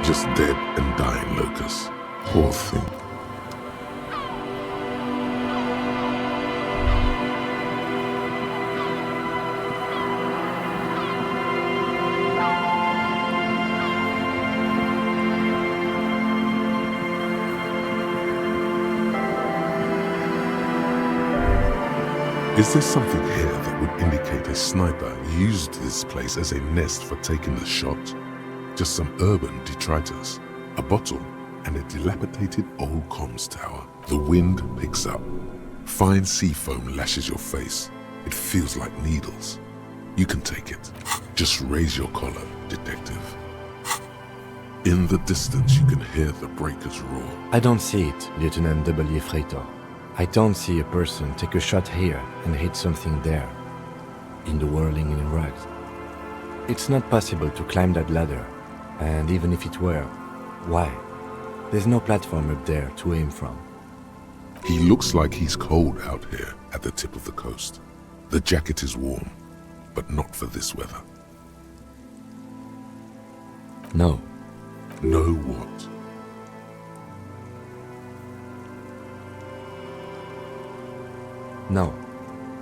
A: Just dead and dying locusts. Poor thing. Is there something here that would indicate a sniper used this place as a nest for taking the shot? Just some urban detritus, a bottle, and a dilapidated old comms tower. The wind picks up. Fine sea foam lashes your face. It feels like needles. You can take it. Just raise your collar, detective. In the distance, you can hear the breakers roar.
B: I don't see it, Lieutenant W. Freighter. I don't see a person take a shot here and hit something there, in the whirling in rags. It's not possible to climb that ladder. And even if it were, why? There's no platform up there to aim from.
A: He looks like he's cold out here at the tip of the coast. The jacket is warm, but not for this weather.
B: No.
A: No what?
B: No.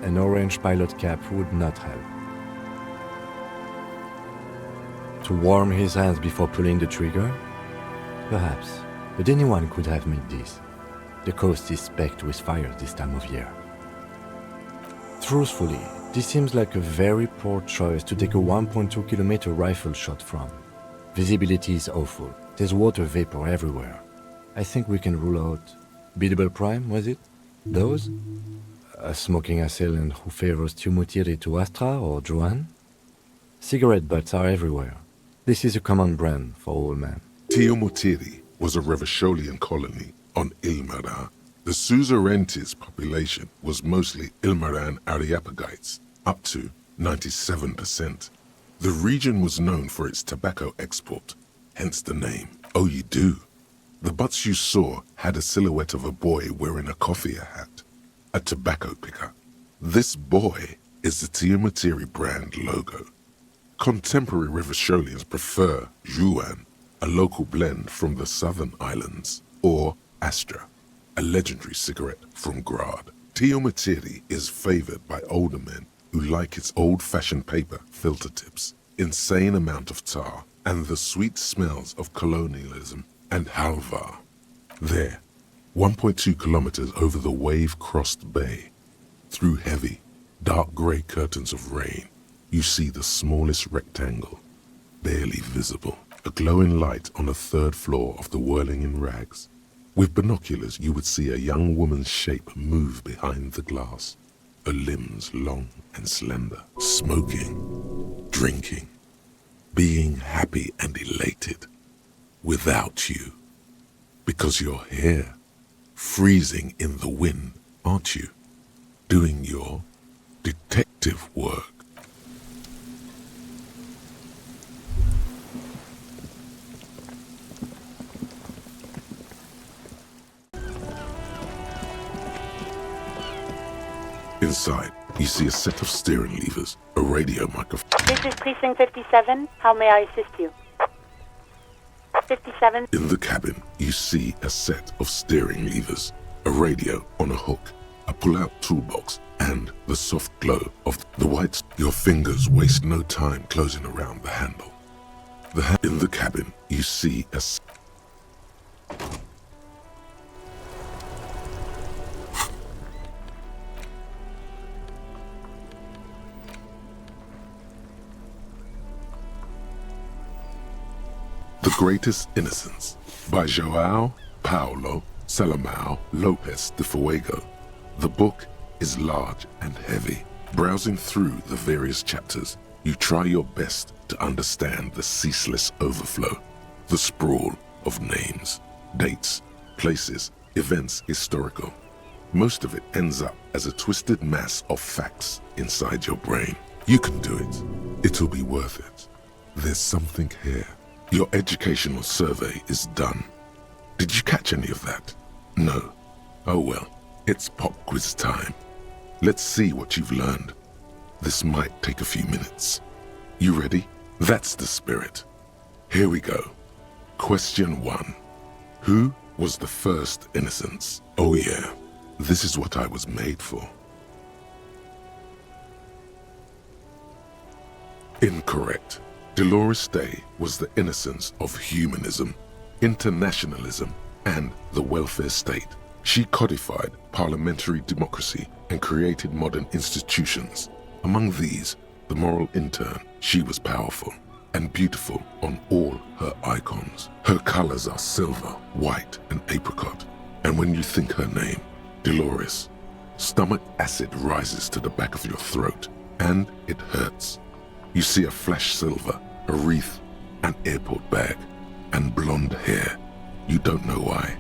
B: An orange pilot cap would not help. To warm his hands before pulling the trigger? Perhaps, but anyone could have made this. The coast is specked with fire this time of year. Truthfully, this seems like a very poor choice to take a 1.2 kilometer rifle shot from. Visibility is awful. There's water vapor everywhere. I think we can rule out... Biddable Prime, was it? Those? A smoking assailant who favors Tumutiri to Astra or Joanne? Cigarette butts are everywhere. This is a common brand for all men.
A: Tumutiri was a Revacholian colony on Ilmara. The Suzerainties population was mostly Ilmaran Areopagites, up to 97%. The region was known for its tobacco export, hence the name. Oh, you do? The butts you saw had a silhouette of a boy wearing a coffee hat, a tobacco picker. This boy is the Tumutiri brand logo. Contemporary Revacholians prefer Juan, a local blend from the southern islands, or Astra, a legendary cigarette from Grad. Tumutiri is favored by older men who like its old-fashioned paper filter tips, insane amount of tar, and the sweet smells of colonialism and halva. There, 1.2 kilometers over the wave-crossed bay, through heavy, dark grey curtains of rain, you see the smallest rectangle, barely visible, a glowing light on the third floor of the whirling in rags. With binoculars, you would see a young woman's shape move behind the glass, her limbs long and slender, smoking, drinking, being happy and elated, without you. Because you're here, freezing in the wind, aren't you? Doing your detective work. Inside, you see a set of steering levers, a radio microphone.
E: This is Precinct 57. How may I assist you? 57.
A: In the cabin, you see a set of steering levers, a radio on a hook, a pull-out toolbox, and the soft glow of the whites. Your fingers waste no time closing around the handle. In the cabin, you see The Greatest Innocence by João Paulo Salomão Lopes de Fuego. The book is large and heavy. Browsing through the various chapters, you try your best to understand the ceaseless overflow, the sprawl of names, dates, places, events historical. Most of it ends up as a twisted mass of facts inside your brain. You can do it. It'll be worth it. There's something here. Your educational survey is done. Did you catch any of that? No. Oh well, it's pop quiz time. Let's see what you've learned. This might take a few minutes. You ready? That's the spirit. Here we go. Question 1. Who was the first innocence? Oh yeah, this is what I was made for. Incorrect. Dolores Day was the innocence of humanism, internationalism, and the welfare state. She codified parliamentary democracy and created modern institutions. Among these, the moral intern. She was powerful and beautiful on all her icons. Her colors are silver, white, and apricot. And when you think her name, Dolores, stomach acid rises to the back of your throat, and it hurts. You see a flash silver, a wreath, an airport bag, and blonde hair. You don't know why.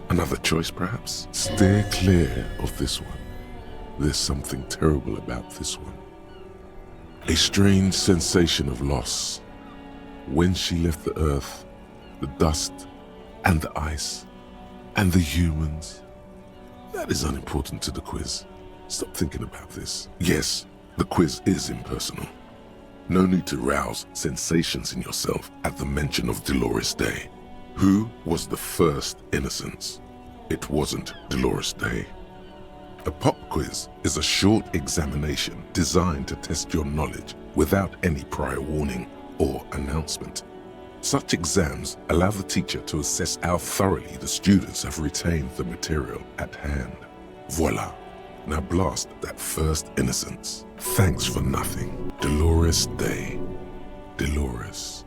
A: Another choice, perhaps? Steer clear of this one. There's something terrible about this one. A strange sensation of loss. When she left the earth, the dust, and the ice, and the humans. That is unimportant to the quiz. Stop thinking about this. Yes, the quiz is impersonal. No need to rouse sensations in yourself at the mention of Dolores Day. Who was the first innocence? It wasn't Dolores Day. A pop quiz is a short examination designed to test your knowledge without any prior warning or announcement. Such exams allow the teacher to assess how thoroughly the students have retained the material at hand. Voila. Now blast that first innocence. Thanks for nothing. Dolores Day. Dolores.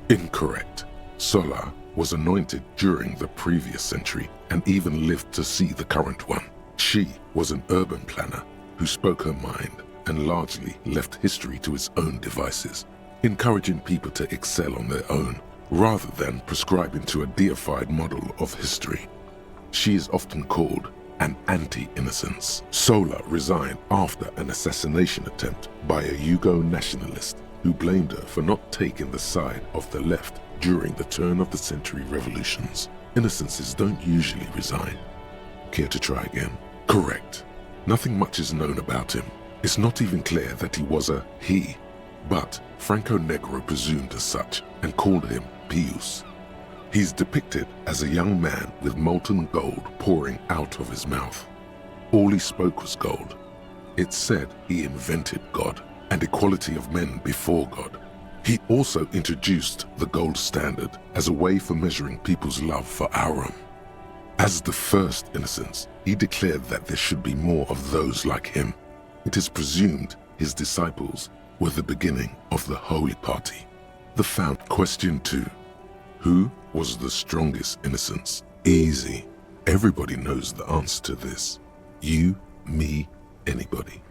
A: Incorrect. Sola was anointed during the previous century and even lived to see the current one. She was an urban planner who spoke her mind and largely left history to its own devices, encouraging people to excel on their own rather than prescribing to a deified model of history. She is often called an anti-innocence. Sola resigned after an assassination attempt by a Yugo nationalist who blamed her for not taking the side of the left during the turn-of-the-century revolutions. Innocences don't usually resign. Care to try again? Correct. Nothing much is known about him. It's not even clear that he was a he, but Franco Negro presumed as such and called him Pius. He's depicted as a young man with molten gold pouring out of his mouth. All he spoke was gold. It's said he invented God and equality of men before God. He also introduced the gold standard as a way for measuring people's love for Aurum. As the first innocence, he declared that there should be more of those like him. It is presumed his disciples were the beginning of the Holy Party. The found. Question 2. Who was the strongest innocence? Easy. Everybody knows the answer to this. You, me, anybody.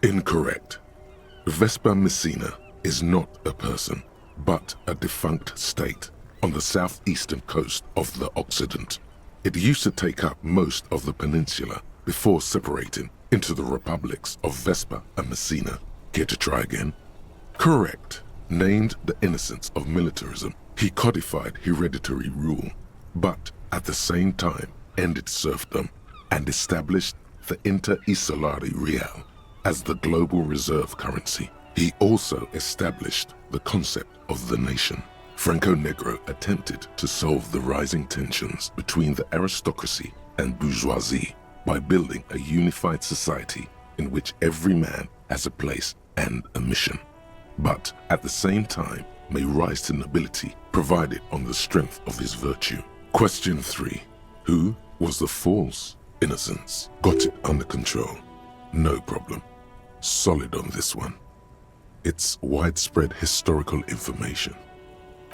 A: Incorrect. Vespa Messina is not a person, but a defunct state on the southeastern coast of the Occident. It used to take up most of the peninsula before separating into the republics of Vespa and Messina. Care to try again? Correct. Named the innocence of militarism, he codified hereditary rule, but at the same time ended serfdom and established the Inter-Isolari Real as the global reserve currency. He also established the concept of the nation. Franco Negro attempted to solve the rising tensions between the aristocracy and bourgeoisie by building a unified society in which every man has a place and a mission. But at the same time, may rise to nobility provided on the strength of his virtue. Question 3. Who was the false innocence? Got it under control. No problem. Solid on this one. It's widespread historical information.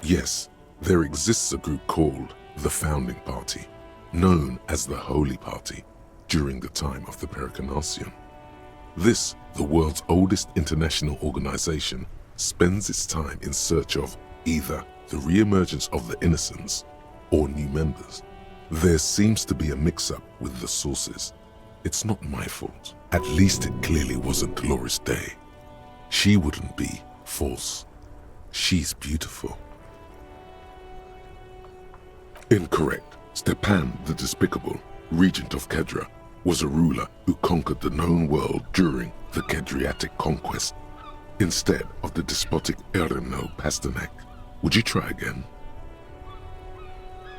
A: Yes, there exists a group called the Founding Party, known as the Holy Party, during the time of the Pericarnacium. This, the world's oldest international organization, spends its time in search of either the re-emergence of the innocents or new members. There seems to be a mix-up with the sources. It's not my fault. At least it clearly wasn't Dolores Day. She wouldn't be false. She's beautiful. Incorrect. Stepan the Despicable, regent of Kedra, was a ruler who conquered the known world during the Kedriatic conquest, instead of the despotic Erino Pasternak. Would you try again?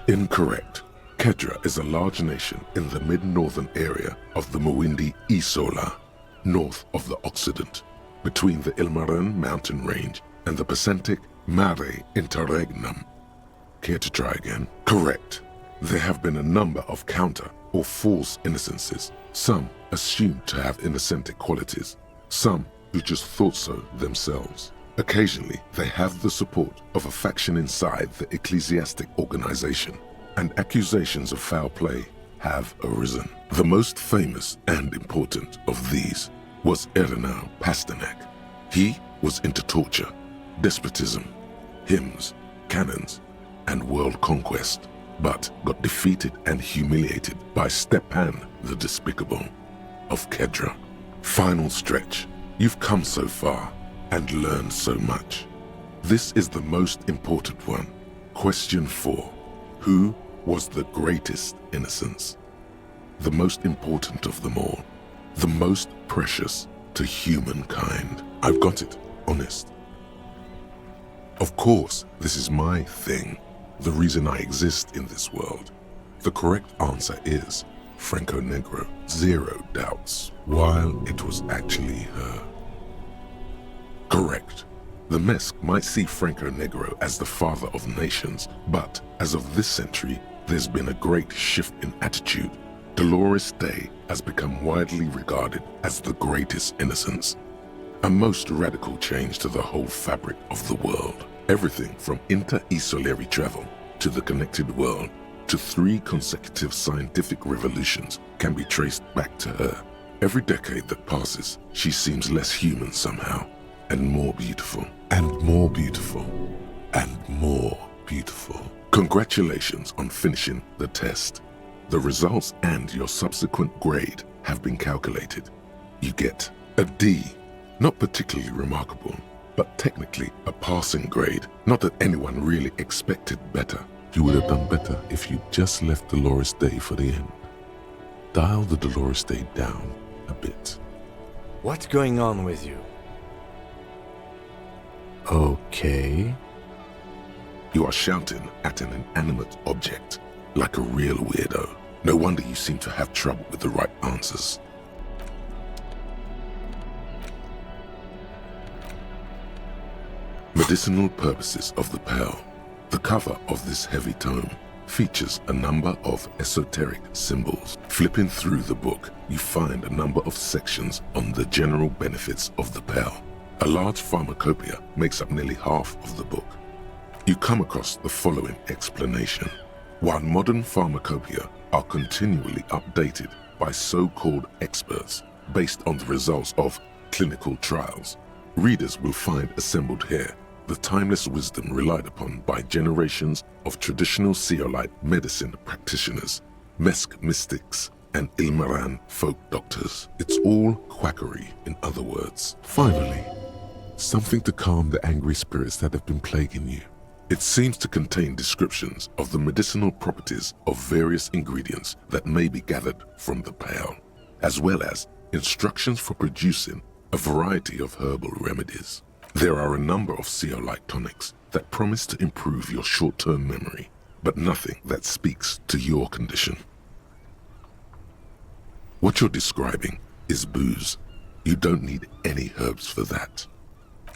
A: Incorrect. Kedra is a large nation in the mid-northern area of the Mawindi Isola, north of the Occident, between the Ilmaran mountain range and the Pacentic Mare Interregnum. Care to try again? Correct. There have been a number of counter or false innocences, some assumed to have innocentic qualities, some who just thought so themselves. Occasionally, they have the support of a faction inside the ecclesiastic organization, and accusations of foul play have arisen. The most famous and important of these was Erino Pasternak. He was into torture, despotism, hymns, cannons, and world conquest, but got defeated and humiliated by Stepan the Despicable of Kedra. Final stretch. You've come so far and learned so much. This is the most important one. Question 4. Who was the greatest innocence? The most important of them all. The most precious to humankind. I've got it. Honest. Of course, this is my thing. The reason I exist in this world. The correct answer is Franco Negro. 0 doubts. While it was actually her. Correct. The Mesk might see Franco Negro as the father of nations, but as of this century, there's been a great shift in attitude. Dolores Day has become widely regarded as the greatest innocence. A most radical change to the whole fabric of the world. Everything from inter-esolary travel to the connected world to 3 consecutive scientific revolutions can be traced back to her. Every decade that passes, she seems less human somehow, and more beautiful, and more beautiful, and more beautiful. Congratulations on finishing the test. The results and your subsequent grade have been calculated. You get a D, not particularly remarkable, but technically a passing grade. Not that anyone really expected better. You would have done better if you just left Dolores Day for the end. Dial the Dolores Day down a bit.
B: What's going on with you? Okay.
A: You are shouting at an inanimate object, like a real weirdo. No wonder you seem to have trouble with the right answers. Medicinal purposes of the Pearl. The cover of this heavy tome features a number of esoteric symbols. Flipping through the book, you find a number of sections on the general benefits of the Pearl. A large pharmacopoeia makes up nearly half of the book. You come across the following explanation. While modern pharmacopoeia are continually updated by so-called experts based on the results of clinical trials, readers will find assembled here the timeless wisdom relied upon by generations of traditional Seolite medicine practitioners, Mesk mystics, and Ilmaran folk doctors. It's all quackery, in other words. Finally, something to calm the angry spirits that have been plaguing you. It seems to contain descriptions of the medicinal properties of various ingredients that may be gathered from the Pearl, as well as instructions for producing a variety of herbal remedies. There are a number of Seolite tonics that promise to improve your short-term memory, but nothing that speaks to your condition. What you're describing is booze. You don't need any herbs for that.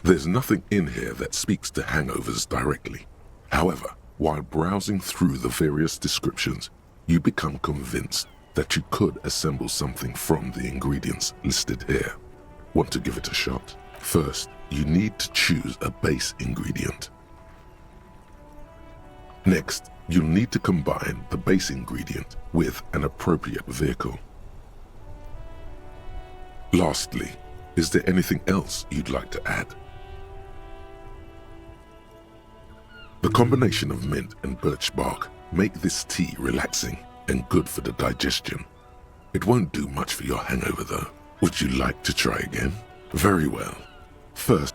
A: There's nothing in here that speaks to hangovers directly. However, while browsing through the various descriptions, you become convinced that you could assemble something from the ingredients listed here. Want to give it a shot? First, you need to choose a base ingredient. Next, you'll need to combine the base ingredient with an appropriate vehicle. Lastly, is there anything else you'd like to add? The combination of mint and birch bark make this tea relaxing and good for the digestion. It won't do much for your hangover though. Would you like to try again? Very well.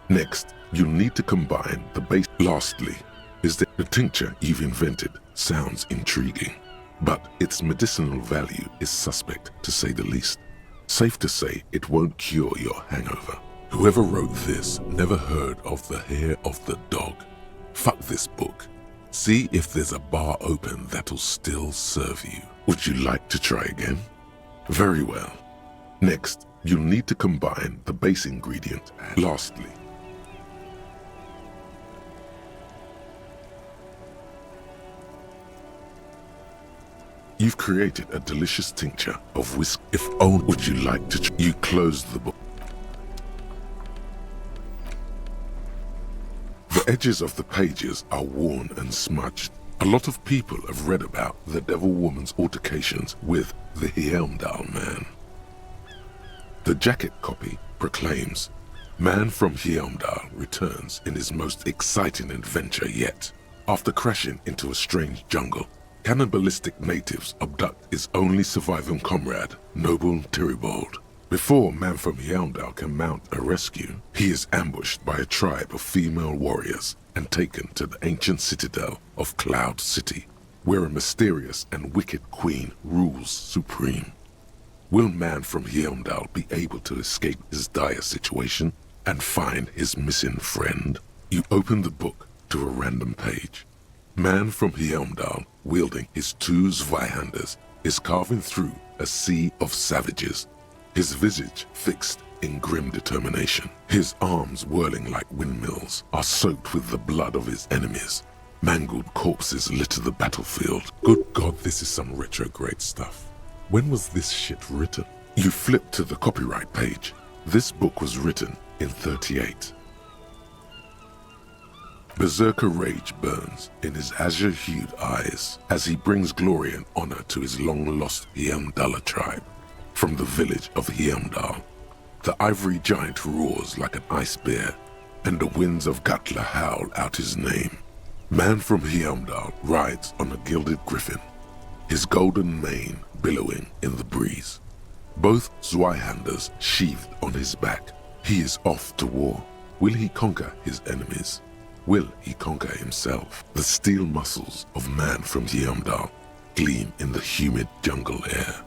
A: Next, you'll need to combine the base. Lastly, is that the tincture you've invented sounds intriguing, but its medicinal value is suspect to say the least. Safe to say it won't cure your hangover. Whoever wrote this never heard of the hair of the dog. Fuck this book. See if there's a bar open that'll still serve you. Would you like to try again? Very well. Next, you'll need to combine the base ingredient. Lastly, you've created a delicious tincture of whiskey. If only would you like to you close the book. The edges of the pages are worn and smudged. A lot of people have read about the Devil Woman's altercations with the Heimdall man. The jacket copy proclaims, "Man from Heimdall returns in his most exciting adventure yet. After crashing into a strange jungle, cannibalistic natives abduct his only surviving comrade, Noble Tyribald. Before Man from Heimdall can mount a rescue, he is ambushed by a tribe of female warriors and taken to the ancient citadel of Cloud City, where a mysterious and wicked queen rules supreme. Will Man from Heimdall be able to escape his dire situation and find his missing friend?" You open the book to a random page. Man from Heimdall, wielding his two Zweihanders, is carving through a sea of savages, his visage fixed in grim determination. His arms, whirling like windmills, are soaked with the blood of his enemies. Mangled corpses litter the battlefield. Good God, this is some retrograde stuff. When was this shit written? You flip to the copyright page. This book was written in 38. Berserker rage burns in his azure-hued eyes as he brings glory and honor to his long-lost Heimdall tribe. From the village of Heimdall, the ivory giant roars like an ice bear, and the winds of Gatla howl out his name. Man from Heimdall rides on a gilded griffin, his golden mane billowing in the breeze. Both Zweihanders sheathed on his back. He is off to war. Will he conquer his enemies? Will he conquer himself? The steel muscles of Man from Heimdall gleam in the humid jungle air.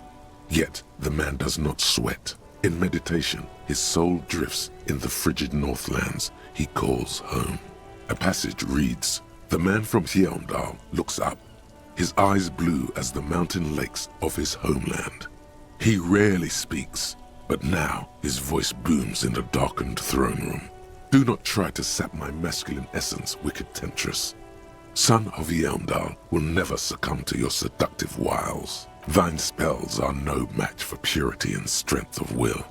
A: Yet the man does not sweat. In meditation, his soul drifts in the frigid northlands he calls home. A passage reads, "The man from Heimdall looks up, his eyes blue as the mountain lakes of his homeland. He rarely speaks, but now his voice booms in the darkened throne room. Do not try to sap my masculine essence, wicked temptress. Son of Heimdall will never succumb to your seductive wiles. Thine spells are no match for purity and strength of will.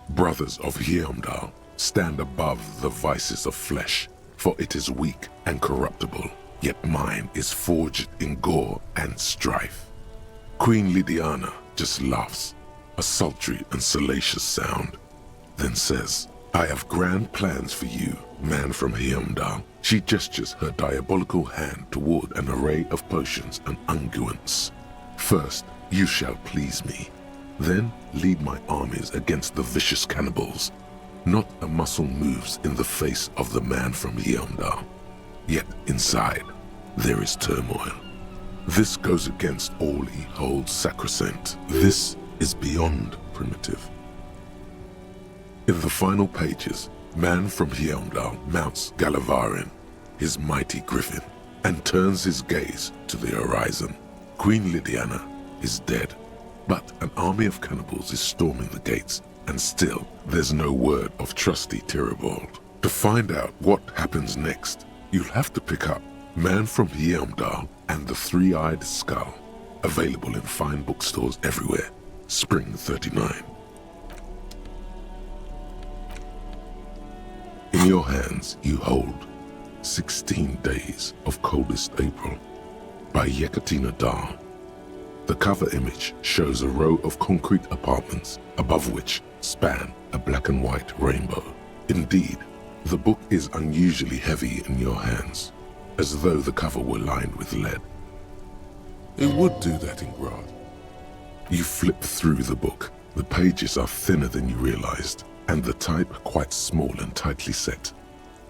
A: Brothers of Heimdall, stand above the vices of flesh, for it is weak and corruptible, yet mine is forged in gore and strife." Queen Lydiana just laughs, a sultry and salacious sound, then says, "I have grand plans for you, Man from Heimdall." She gestures her diabolical hand toward an array of potions and unguents. "First, you shall please me. Then lead my armies against the vicious cannibals. Not a muscle moves in the face of the Man from Heimdall. Yet inside, there is turmoil. This goes against all he holds sacrosanct. This is beyond primitive." In the final pages, Man from Heimdall mounts Galavarin, his mighty griffin, and turns his gaze to the horizon. Queen Lydiana is dead, but an army of cannibals is storming the gates, and still there's no word of trusty Tyribald. To find out what happens next, you'll have to pick up Man from Heimdall and the Three-Eyed Skull, available in fine bookstores everywhere. Spring 39. In your hands, you hold 16 Days of Coldest April by Yekatina Dahl. The cover image shows a row of concrete apartments above which span a black and white rainbow. Indeed, the book is unusually heavy in your hands, as though the cover were lined with lead. It would do that in Grad. You flip through the book. The pages are thinner than you realized, and the type quite small and tightly set.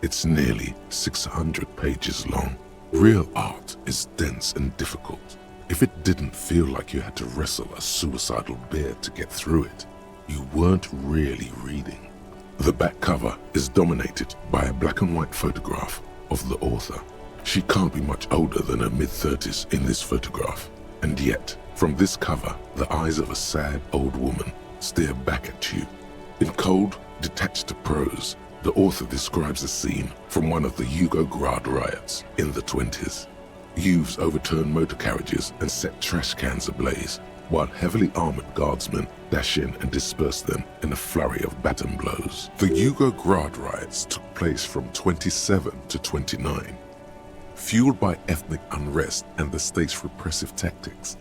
A: It's nearly 600 pages long. Real art is dense and difficult. If it didn't feel like you had to wrestle a suicidal bear to get through it, you weren't really reading. The back cover is dominated by a black and white photograph of the author. She can't be much older than her mid-30s in this photograph, and yet, from this cover, the eyes of a sad old woman stare back at you. In cold, detached prose, the author describes a scene from one of the Yugograd riots in the 20s. Youths overturn motor carriages and set trash cans ablaze, while heavily armored guardsmen dash in and disperse them in a flurry of baton blows. The Yugograd riots took place from 27 to 29. Fueled by ethnic unrest and the state's repressive tactics,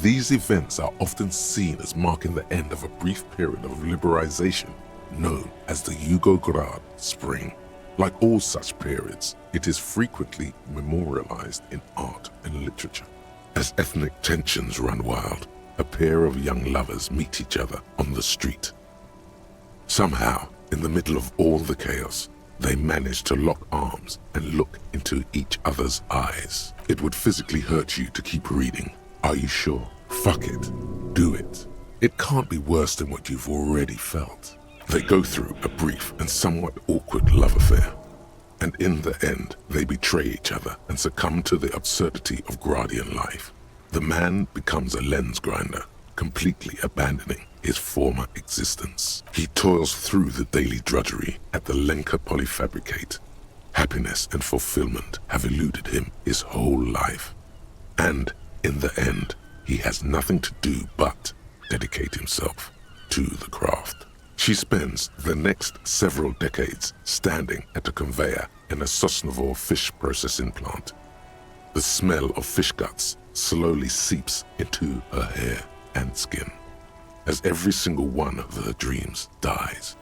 A: these events are often seen as marking the end of a brief period of liberalization known as the Yugograd Spring. Like all such periods, it is frequently memorialized in art and literature. As ethnic tensions run wild, a pair of young lovers meet each other on the street. Somehow, in the middle of all the chaos, they manage to lock arms and look into each other's eyes. It would physically hurt you to keep reading. Are you sure? Fuck it. Do it. It can't be worse than what you've already felt. They go through a brief and somewhat awkward love affair. And in the end, they betray each other and succumb to the absurdity of Gradian life. The man becomes a lens grinder, completely abandoning his former existence. He toils through the daily drudgery at the Lenka Polyfabricate. Happiness and fulfillment have eluded him his whole life. And in the end, he has nothing to do but dedicate himself to the craft. She spends the next several decades standing at a conveyor in a Sosnovo fish processing plant. The smell of fish guts slowly seeps into her hair and skin, as every single one of her dreams dies,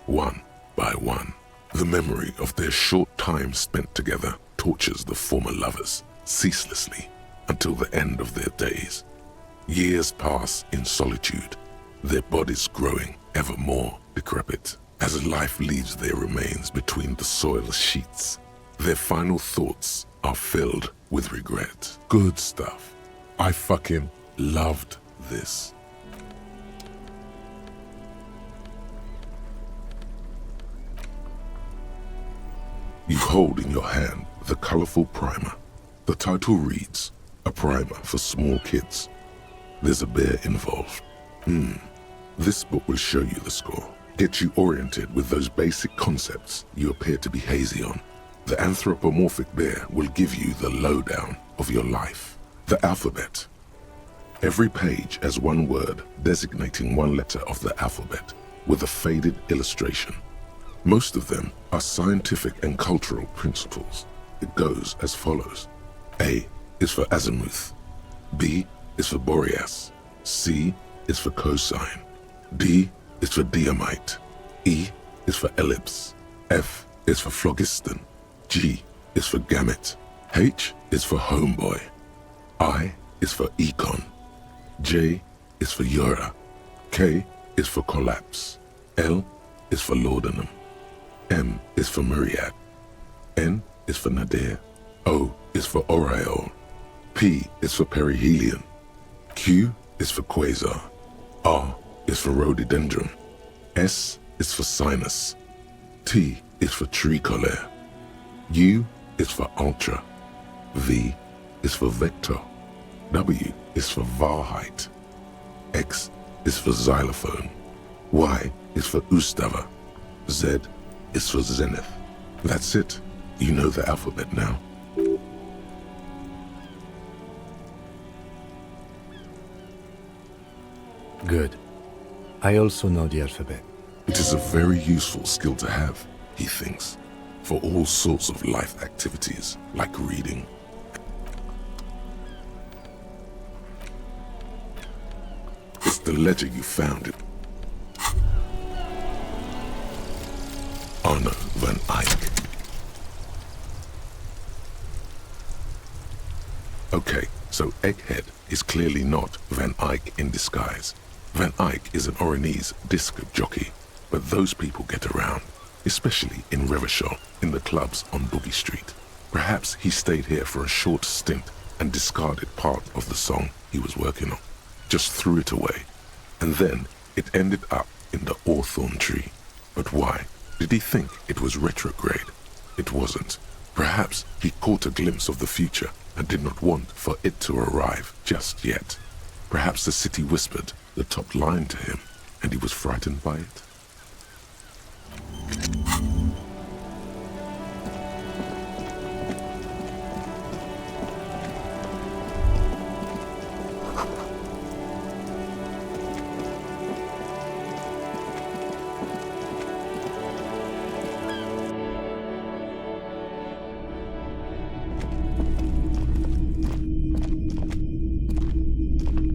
A: one by one. The memory of their short time spent together tortures the former lovers ceaselessly until the end of their days. Years pass in solitude, their bodies growing ever more decrepit. As life leaves their remains between the soil sheets, their final thoughts are filled with regret. Good stuff. I fucking loved this. You hold in your hand the colorful primer. The title reads, "A primer for small kids." There's a bear involved. This book will show you the score. Get you oriented with those basic concepts you appear to be hazy on. The anthropomorphic bear will give you the lowdown of your life. The alphabet. Every page has one word designating one letter of the alphabet with a faded illustration. Most of them are scientific and cultural principles. It goes as follows. A is for azimuth. B is for Boreas. C is for cosine. D is for diamite. E is for ellipse. F is for phlogiston. G is for gamete. H is for homeboy. I is for econ. J is for Eura. K is for collapse. L is for laudanum. M is for myriad. N is for nadir. O is for aureole. P is for perihelion. Q is for quasar. R is for rhododendron. S is for sinus. T is for tricolor. U is for ultra. V is for vector. W is for Wahrheit. X is for xylophone. Y is for Ustava. Z is for zenith. That's it. You know the alphabet now.
B: Good. I also know the alphabet.
A: It is a very useful skill to have, he thinks, for all sorts of life activities, like reading. It's the letter you found. Anna van Eyck. Okay, so Egghead is clearly not Van Eyck in disguise. Van Eyck is an Oranese disc jockey, but those people get around, especially in Revachol, in the clubs on Boogie Street. Perhaps he stayed here for a short stint and discarded part of the song he was working on, just threw it away, and then it ended up in the hawthorn tree. But why? Did he think it was retrograde? It wasn't. Perhaps he caught a glimpse of the future and did not want for it to arrive just yet. Perhaps the city whispered the top line to him, and he was frightened by it.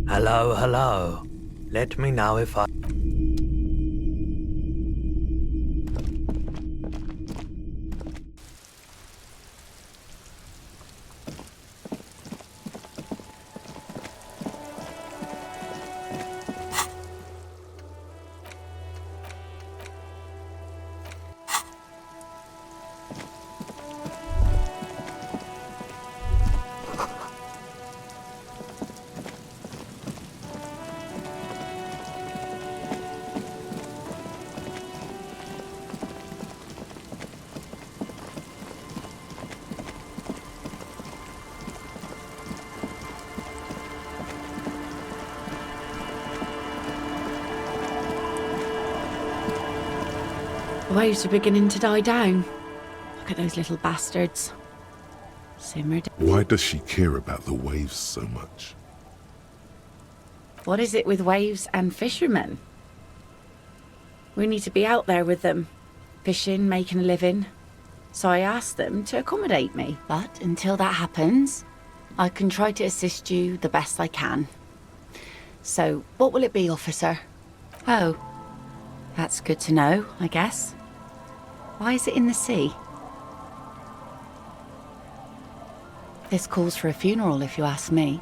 L: Hello, hello. Let me know if I...
M: The waves are beginning to die down. Look at those little bastards. Simmered.
A: Why does she care about the waves so much?
M: What is it with waves and fishermen? We need to be out there with them, fishing, making a living. So I asked them to accommodate me. But until that happens, I can try to assist you the best I can. So, what will it be, officer? Oh, that's good to know, I guess. Why is it in the sea? This calls for a funeral, if you ask me.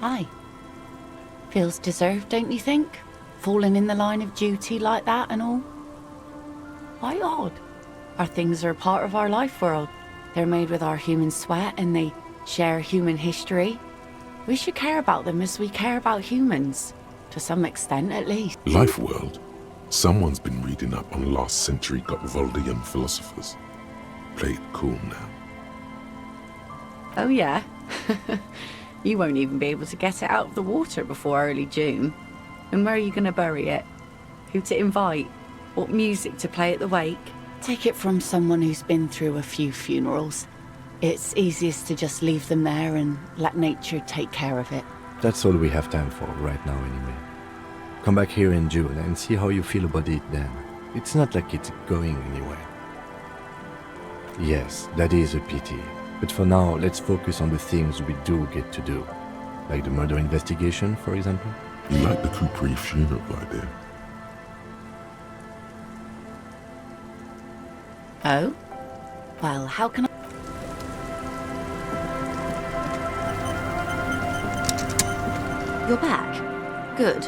M: Aye. Feels deserved, don't you think? Falling in the line of duty like that and all. Why odd? Our things are a part of our life world. They're made with our human sweat and they share human history. We should care about them as we care about humans. To some extent, at least.
A: Life world? Someone's been reading up on last century Gottwaldian philosophers. Play it cool now.
M: Oh yeah? You won't even be able to get it out of the water before early June. And where are you going to bury it? Who to invite? What music to play at the wake? Take it from someone who's been through a few funerals. It's easiest to just leave them there and let nature take care of it.
B: That's all we have time for right now anyway. Come back here in June and see how you feel about it then. It's not like it's going anywhere. Yes, that is a pity. But for now, let's focus on the things we do get to do. Like the murder investigation, for example.
A: You like the Capri funeral idea?
M: Oh? Well, how can I... You're back? Good.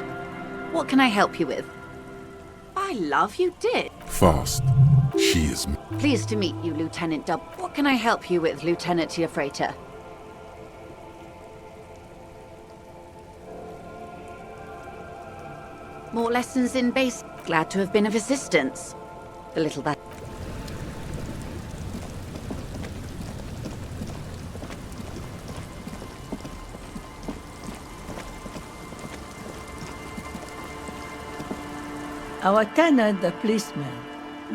M: What can I help you with? By love, you did.
A: Fast. She is...
M: Pleased to meet you, Lieutenant Dub. What can I help you with, Lieutenant Tiafreta? More lessons in base. Glad to have been of assistance. The little bit.
N: Our tenant, the policeman.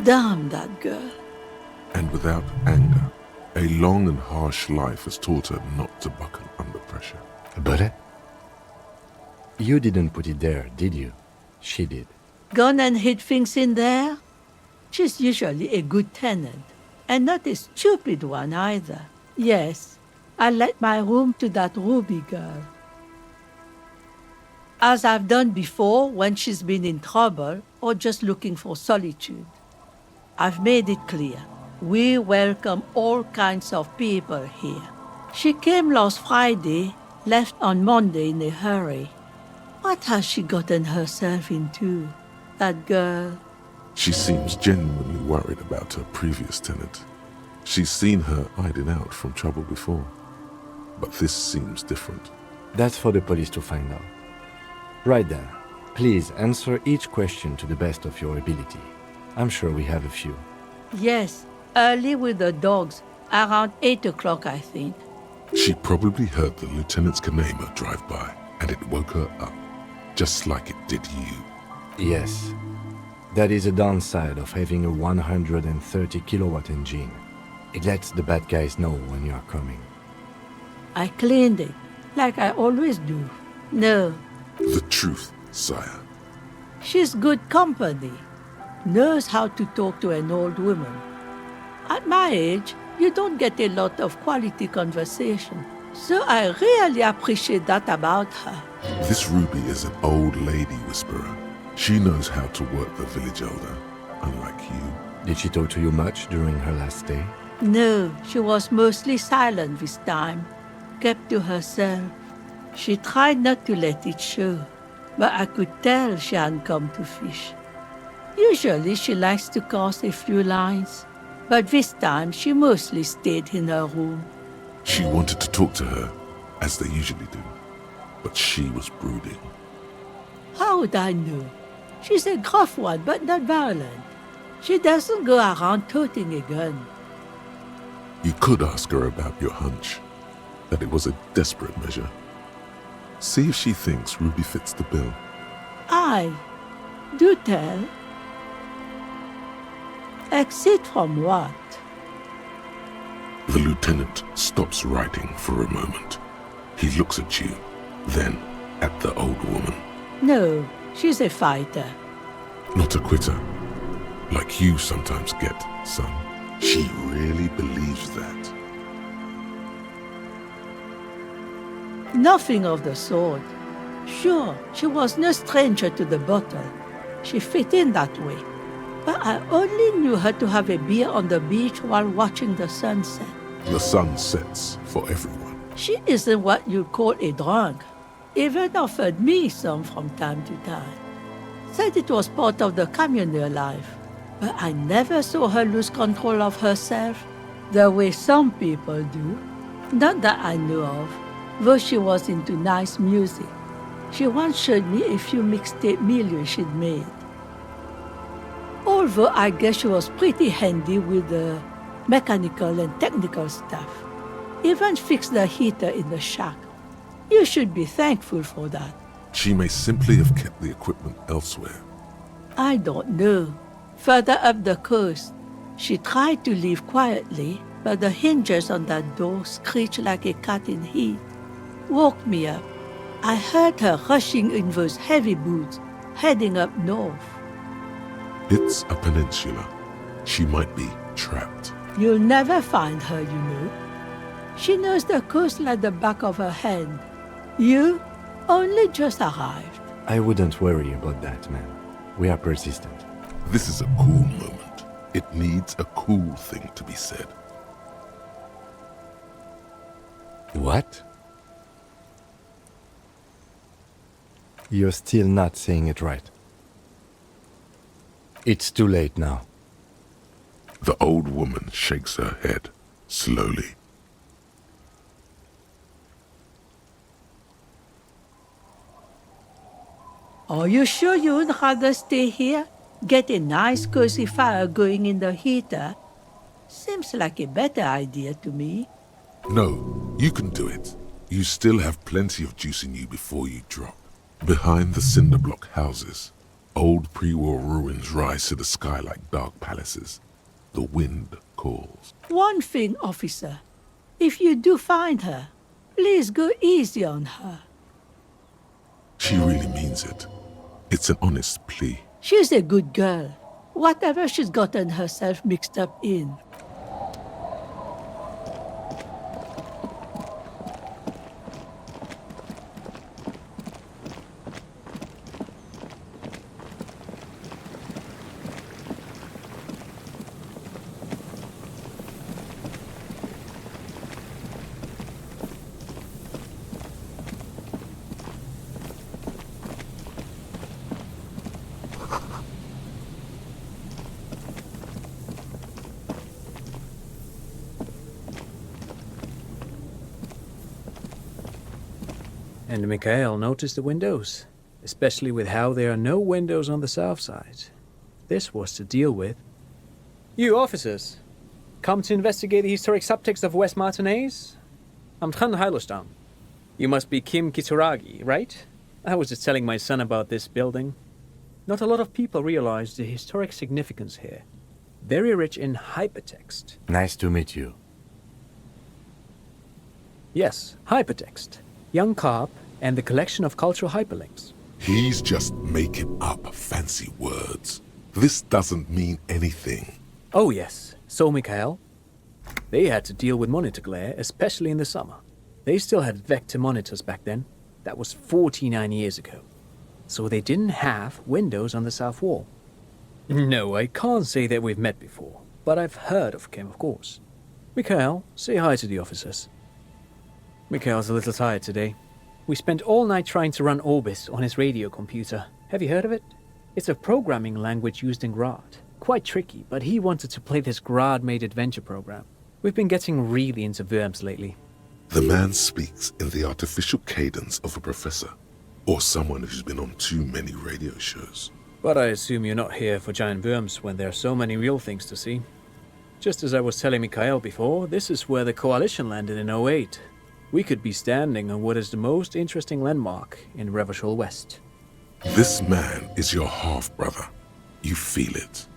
N: Damn that girl.
A: And without anger, a long and harsh life has taught her not to buckle under pressure.
B: But you didn't put it there, did you? She did.
N: Gone and hid things in there? She's usually a good tenant, and not a stupid one either. Yes, I let my room to that Ruby girl. As I've done before when she's been in trouble or just looking for solitude. I've made it clear. We welcome all kinds of people here. She came last Friday, left on Monday in a hurry. What has she gotten herself into, that girl?
A: She seems genuinely worried about her previous tenant. She's seen her hiding out from trouble before. But this seems different.
B: That's for the police to find out. Right then, please answer each question to the best of your ability. I'm sure we have a few.
N: Yes, early with the dogs, around 8 o'clock, I think.
A: She probably heard the lieutenant's Kanema drive by, and it woke her up, just like it did you.
B: Yes. That is a downside of having a 130 kilowatt engine. It lets the bad guys know when you are coming.
N: I cleaned it, like I always do. No.
A: The truth, sire.
N: She's good company. Knows how to talk to an old woman. At my age, you don't get a lot of quality conversation. So I really appreciate that about her.
A: This Ruby is an old lady whisperer. She knows how to work the village elder, unlike you.
B: Did she talk to you much during her last stay?
N: No, she was mostly silent this time, kept to herself. She tried not to let it show, but I could tell she hadn't come to fish. Usually she likes to cast a few lines, but this time she mostly stayed in her room.
A: She wanted to talk to her, as they usually do, but she was brooding.
N: How would I know? She's a gruff one, but not violent. She doesn't go around toting a gun.
A: You could ask her about your hunch, that it was a desperate measure. See if she thinks Ruby fits the bill.
N: Do tell. Exit from what?
A: The lieutenant stops writing for a moment. He looks at you, then at the old woman.
N: No, she's a fighter.
A: Not a quitter, like you sometimes get, son. She really believes that.
N: Nothing of the sort. Sure, she was no stranger to the bottle. She fit in that way. But I only knew her to have a beer on the beach while watching the sunset.
A: The sun sets for everyone.
N: She isn't what you'd call a drunk. Even offered me some from time to time. Said it was part of the communal life. But I never saw her lose control of herself, the way some people do. Not that I know of, though she was into nice music. She once showed me a few mixtape milieu she'd made. Although I guess she was pretty handy with the mechanical and technical stuff. Even fixed the heater in the shack. You should be thankful for that.
A: She may simply have kept the equipment elsewhere.
N: I don't know. Further up the coast, she tried to leave quietly, but the hinges on that door screeched like a cat in heat. Woke me up. I heard her rushing in those heavy boots, heading up north.
A: It's a peninsula. She might be trapped.
N: You'll never find her, you know. She knows the coast like the back of her hand. You only just arrived.
B: I wouldn't worry about that, man. We are persistent.
A: This is a cool moment. It needs a cool thing to be said.
B: What? You're still not saying it right. It's too late now.
A: The old woman shakes her head, slowly.
N: Are you sure you would rather stay here? Get a nice cozy fire going in the heater? Seems like a better idea to me.
A: No, you can do it. You still have plenty of juice in you before you drop. Behind the cinder block houses, Old pre-war ruins rise to the sky like dark palaces. The wind calls.
N: One thing, officer. If you do find her, please go easy on her.
A: She really means it. It's an honest plea.
N: She's a good girl. Whatever she's gotten herself mixed up in.
O: And Mikhail noticed the windows, especially with how there are no windows on the south side. This was to deal with. You officers, come to investigate the historic subtext of West Martinez? I'm Tran Heilostam. You must be Kim Kitsuragi, right? I was just telling my son about this building. Not a lot of people realize the historic significance here. Very rich in hypertext.
B: Nice to meet you.
O: Yes, hypertext. Young Carp and the collection of cultural hyperlinks.
A: He's just making up fancy words. This doesn't mean anything.
O: Oh yes, so Mikhail. They had to deal with monitor glare, especially in the summer. They still had vector monitors back then. That was 49 years ago. So they didn't have windows on the south wall. No, I can't say that we've met before, but I've heard of Kim, of course. Mikhail, say hi to the officers. Mikhail's a little tired today. We spent all night trying to run Orbis on his radio computer. Have you heard of it? It's a programming language used in Grad. Quite tricky, but he wanted to play this Grad-made adventure program. We've been getting really into Worms lately.
A: The man speaks in the artificial cadence of a professor, or someone who's been on too many radio shows.
O: But I assume you're not here for giant worms when there are so many real things to see. Just as I was telling Mikhail before, this is where the Coalition landed in 08. We could be standing on what is the most interesting landmark in Revachol West.
A: This man is your half-brother. You feel it.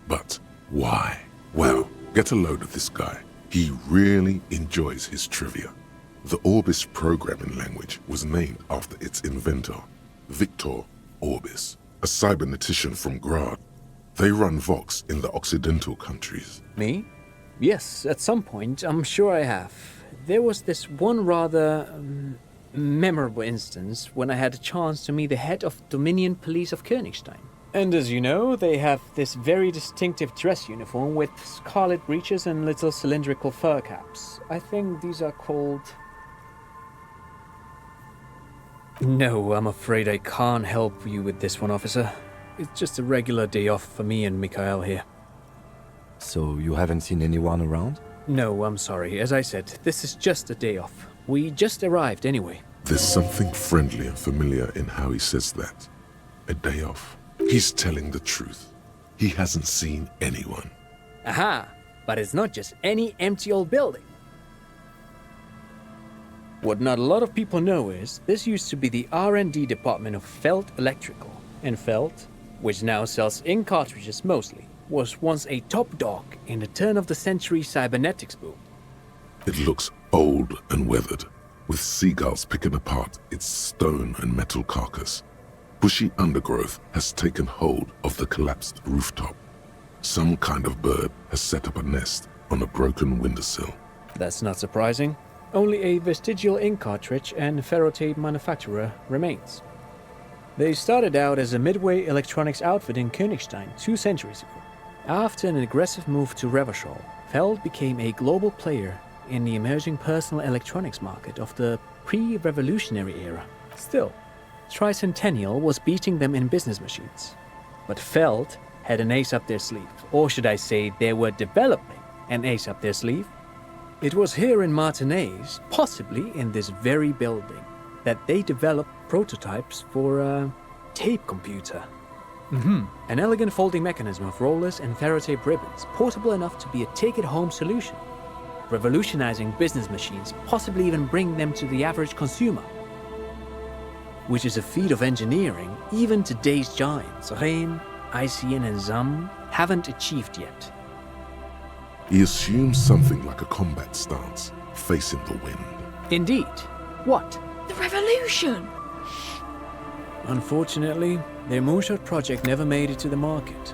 A: But why? Well, get a load of this guy. He really enjoys his trivia. The Orbis programming language was named after its inventor, Victor Orbis, a cybernetician from Grad. They run Vox in the Occidental countries.
O: Me? Yes, at some point, I'm sure I have. There was this one rather memorable instance when I had a chance to meet the head of Dominion Police of Königstein. And as you know, they have this very distinctive dress uniform with scarlet breeches and little cylindrical fur caps. I think these are called... No, I'm afraid I can't help you with this one, officer. It's just a regular day off for me and Mikhail here.
B: So you haven't seen anyone around?
O: No, I'm sorry. As I said, this is just a day off. We just arrived anyway.
A: There's something friendly and familiar in how he says that. A day off. He's telling the truth. He hasn't seen anyone.
O: Aha! But it's not just any empty old building. What not a lot of people know is, this used to be the R&D department of Felt Electrical. And Felt, which now sells ink cartridges mostly, was once a top dog in the turn-of-the-century cybernetics boom.
A: It looks old and weathered, with seagulls picking apart its stone and metal carcass. Bushy undergrowth has taken hold of the collapsed rooftop. Some kind of bird has set up a nest on a broken windowsill.
O: That's not surprising. Only a vestigial ink cartridge and ferrotape manufacturer remains. They started out as a midway electronics outfit in Königstein 2 centuries ago. After an aggressive move to Revachol, Feld became a global player in the emerging personal electronics market of the pre-revolutionary era. Still, Tricentennial was beating them in business machines. But Feld had an ace up their sleeve, or should I say they were developing an ace up their sleeve. It was here in Martinez, possibly in this very building, that they developed prototypes for a tape computer. An elegant folding mechanism of rollers and ferrotape ribbons, portable enough to be a take-it-home solution, revolutionizing business machines, possibly even bring them to the average consumer. which is a feat of engineering even today's giants, Rehm, Elysium and Zam, haven't achieved yet.
A: He assumes something like a combat stance, facing the wind.
O: Indeed. What?
J: The revolution!
O: Unfortunately, their moonshot project never made it to the market.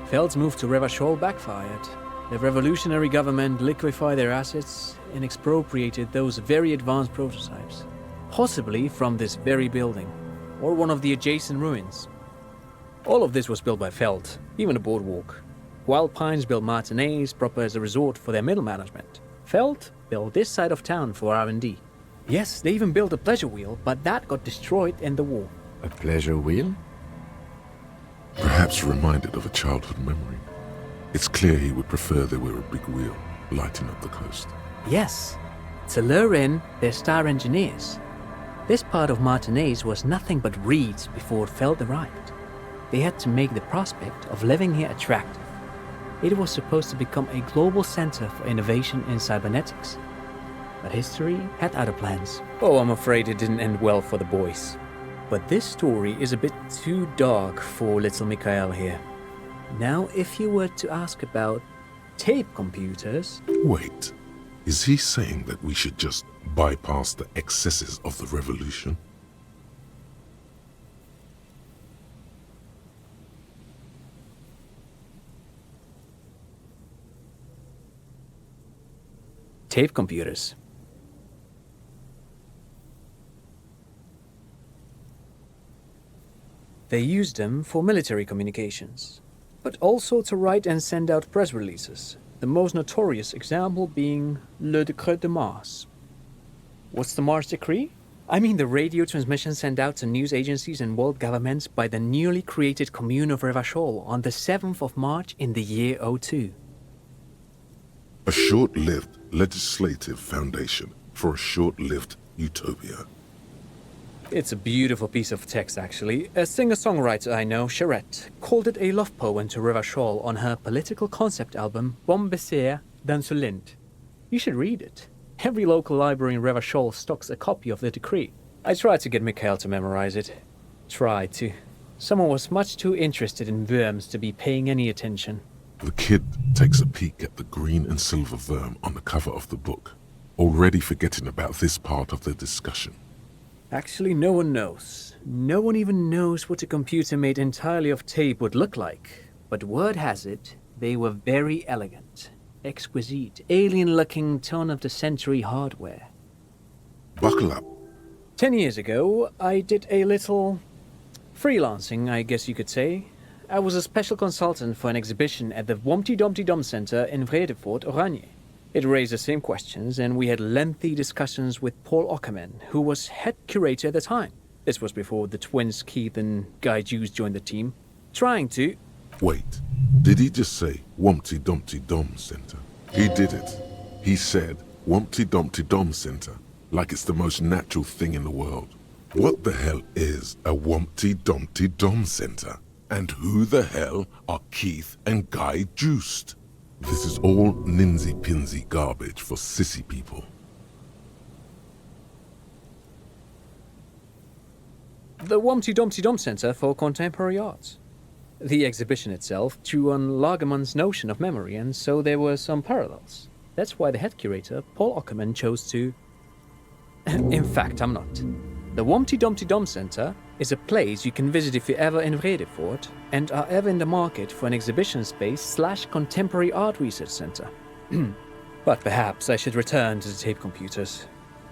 O: Feld's move to Revachol backfired. The revolutionary government liquefied their assets and expropriated those very advanced prototypes. Possibly from this very building, or one of the adjacent ruins. All of this was built by Feld, even the boardwalk. Wild Pines built Martinez proper as a resort for their middle management. Feld built this side of town for R&D. Yes, they even built a pleasure wheel, but that got destroyed in the war.
B: A pleasure wheel?
A: Perhaps reminded of a childhood memory. It's clear he would prefer there were a big wheel lighting up the coast.
O: Yes, to lure in their star engineers. This part of Martinez was nothing but reeds before Feld arrived. They had to make the prospect of living here attractive. It was supposed to become a global center for innovation in cybernetics. But history had other plans. Oh, I'm afraid it didn't end well for the boys. But this story is a bit too dark for little Mikhail here. Now, if you were to ask about tape computers...
A: Wait, is he saying that we should just bypass the excesses of the revolution?
O: Tape computers. They used them for military communications, but also to write and send out press releases, the most notorious example being Le Décret de Mars. What's the Mars Decree? I mean the radio transmission sent out to news agencies and world governments by the newly created Commune of Revachol on the 7th of March in the year 02.
A: A short-lived legislative foundation for a short-lived utopia.
O: It's a beautiful piece of text, actually. A singer-songwriter I know, Charette, called it a love poem to Revachol on her political concept album, Bon Baiser dans ce Lind. You should read it. Every local library in Revachol stocks a copy of the decree. I tried to get Mikhail to memorize it. Tried to. Someone was much too interested in worms to be paying any attention.
A: The kid takes a peek at the green and silver worm on the cover of the book, already forgetting about this part of the discussion.
O: Actually, no one knows. No one even knows what a computer made entirely of tape would look like. But word has it, they were very elegant, exquisite, alien-looking turn-of-the-century hardware.
A: Buckle up.
O: 10 years ago, I did a little freelancing, I guess you could say. I was a special consultant for an exhibition at the Womty Dumpty Dum Center in Vredefort, Oranje. It raised the same questions, and we had lengthy discussions with Paul Ockerman, who was head curator at the time. This was before the twins Keith and Guy Hughes joined the team, trying to...
A: Wait, did he just say Wumpty Dumpty Dum Center? He did it. He said Wumpty Dumpty Dum Center, like it's the most natural thing in the world. What the hell is a Wumpty Dumpty Dum Center? And who the hell are Keith and Guy Juiced? This is all ninsy-pinsy garbage for sissy people.
O: The Wumpty Dumpty Dum Center for Contemporary Arts. The exhibition itself drew on Lagerman's notion of memory, and so there were some parallels. That's why the head curator, Paul Ockerman, chose to... In fact, I'm not. The Wumpty Dumpty Dum Center is a place you can visit if you're ever in Vredefort and are ever in the market for an exhibition space / contemporary art research center. But perhaps I should return to the tape computers.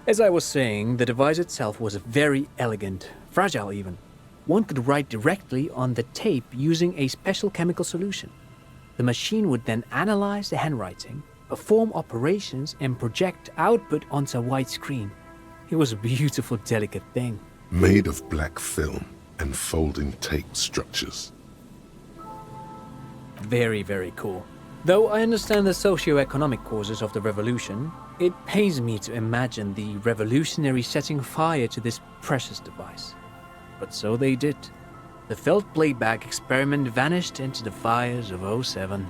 O: As I was saying, the device itself was very elegant, fragile even. One could write directly on the tape using a special chemical solution. The machine would then analyze the handwriting, perform operations, and project output onto a white screen. It was a beautiful, delicate thing.
A: Made of black film and folding tape structures.
O: Very, very cool. Though I understand the socio-economic causes of the revolution, it pains me to imagine the revolutionaries setting fire to this precious device. But so they did. The Feld playback experiment vanished into the fires of 07.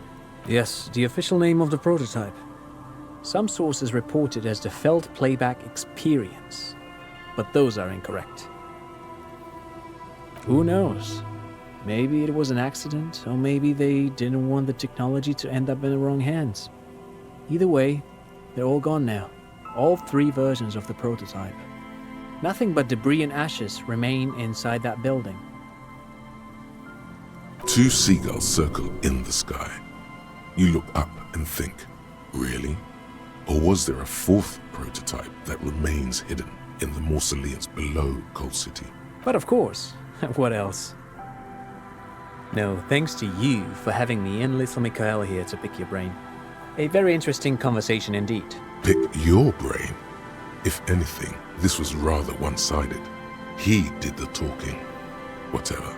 O: Yes, the official name of the prototype. Some sources report it as the Feld playback experience, but those are incorrect. Who knows? Maybe it was an accident, or maybe they didn't want the technology to end up in the wrong hands. Either way, they're all gone now. All 3 versions of the prototype. Nothing but debris and ashes remain inside that building.
A: 2 seagulls circle in the sky. You look up and think, really? Or was there a 4th prototype that remains hidden in the mausoleums below Cold City?
O: But of course, what else? No, thanks to you for having me and little Mikael here to pick your brain. A very interesting conversation indeed.
A: Pick your brain? If anything, this was rather one-sided. He did the talking. Whatever.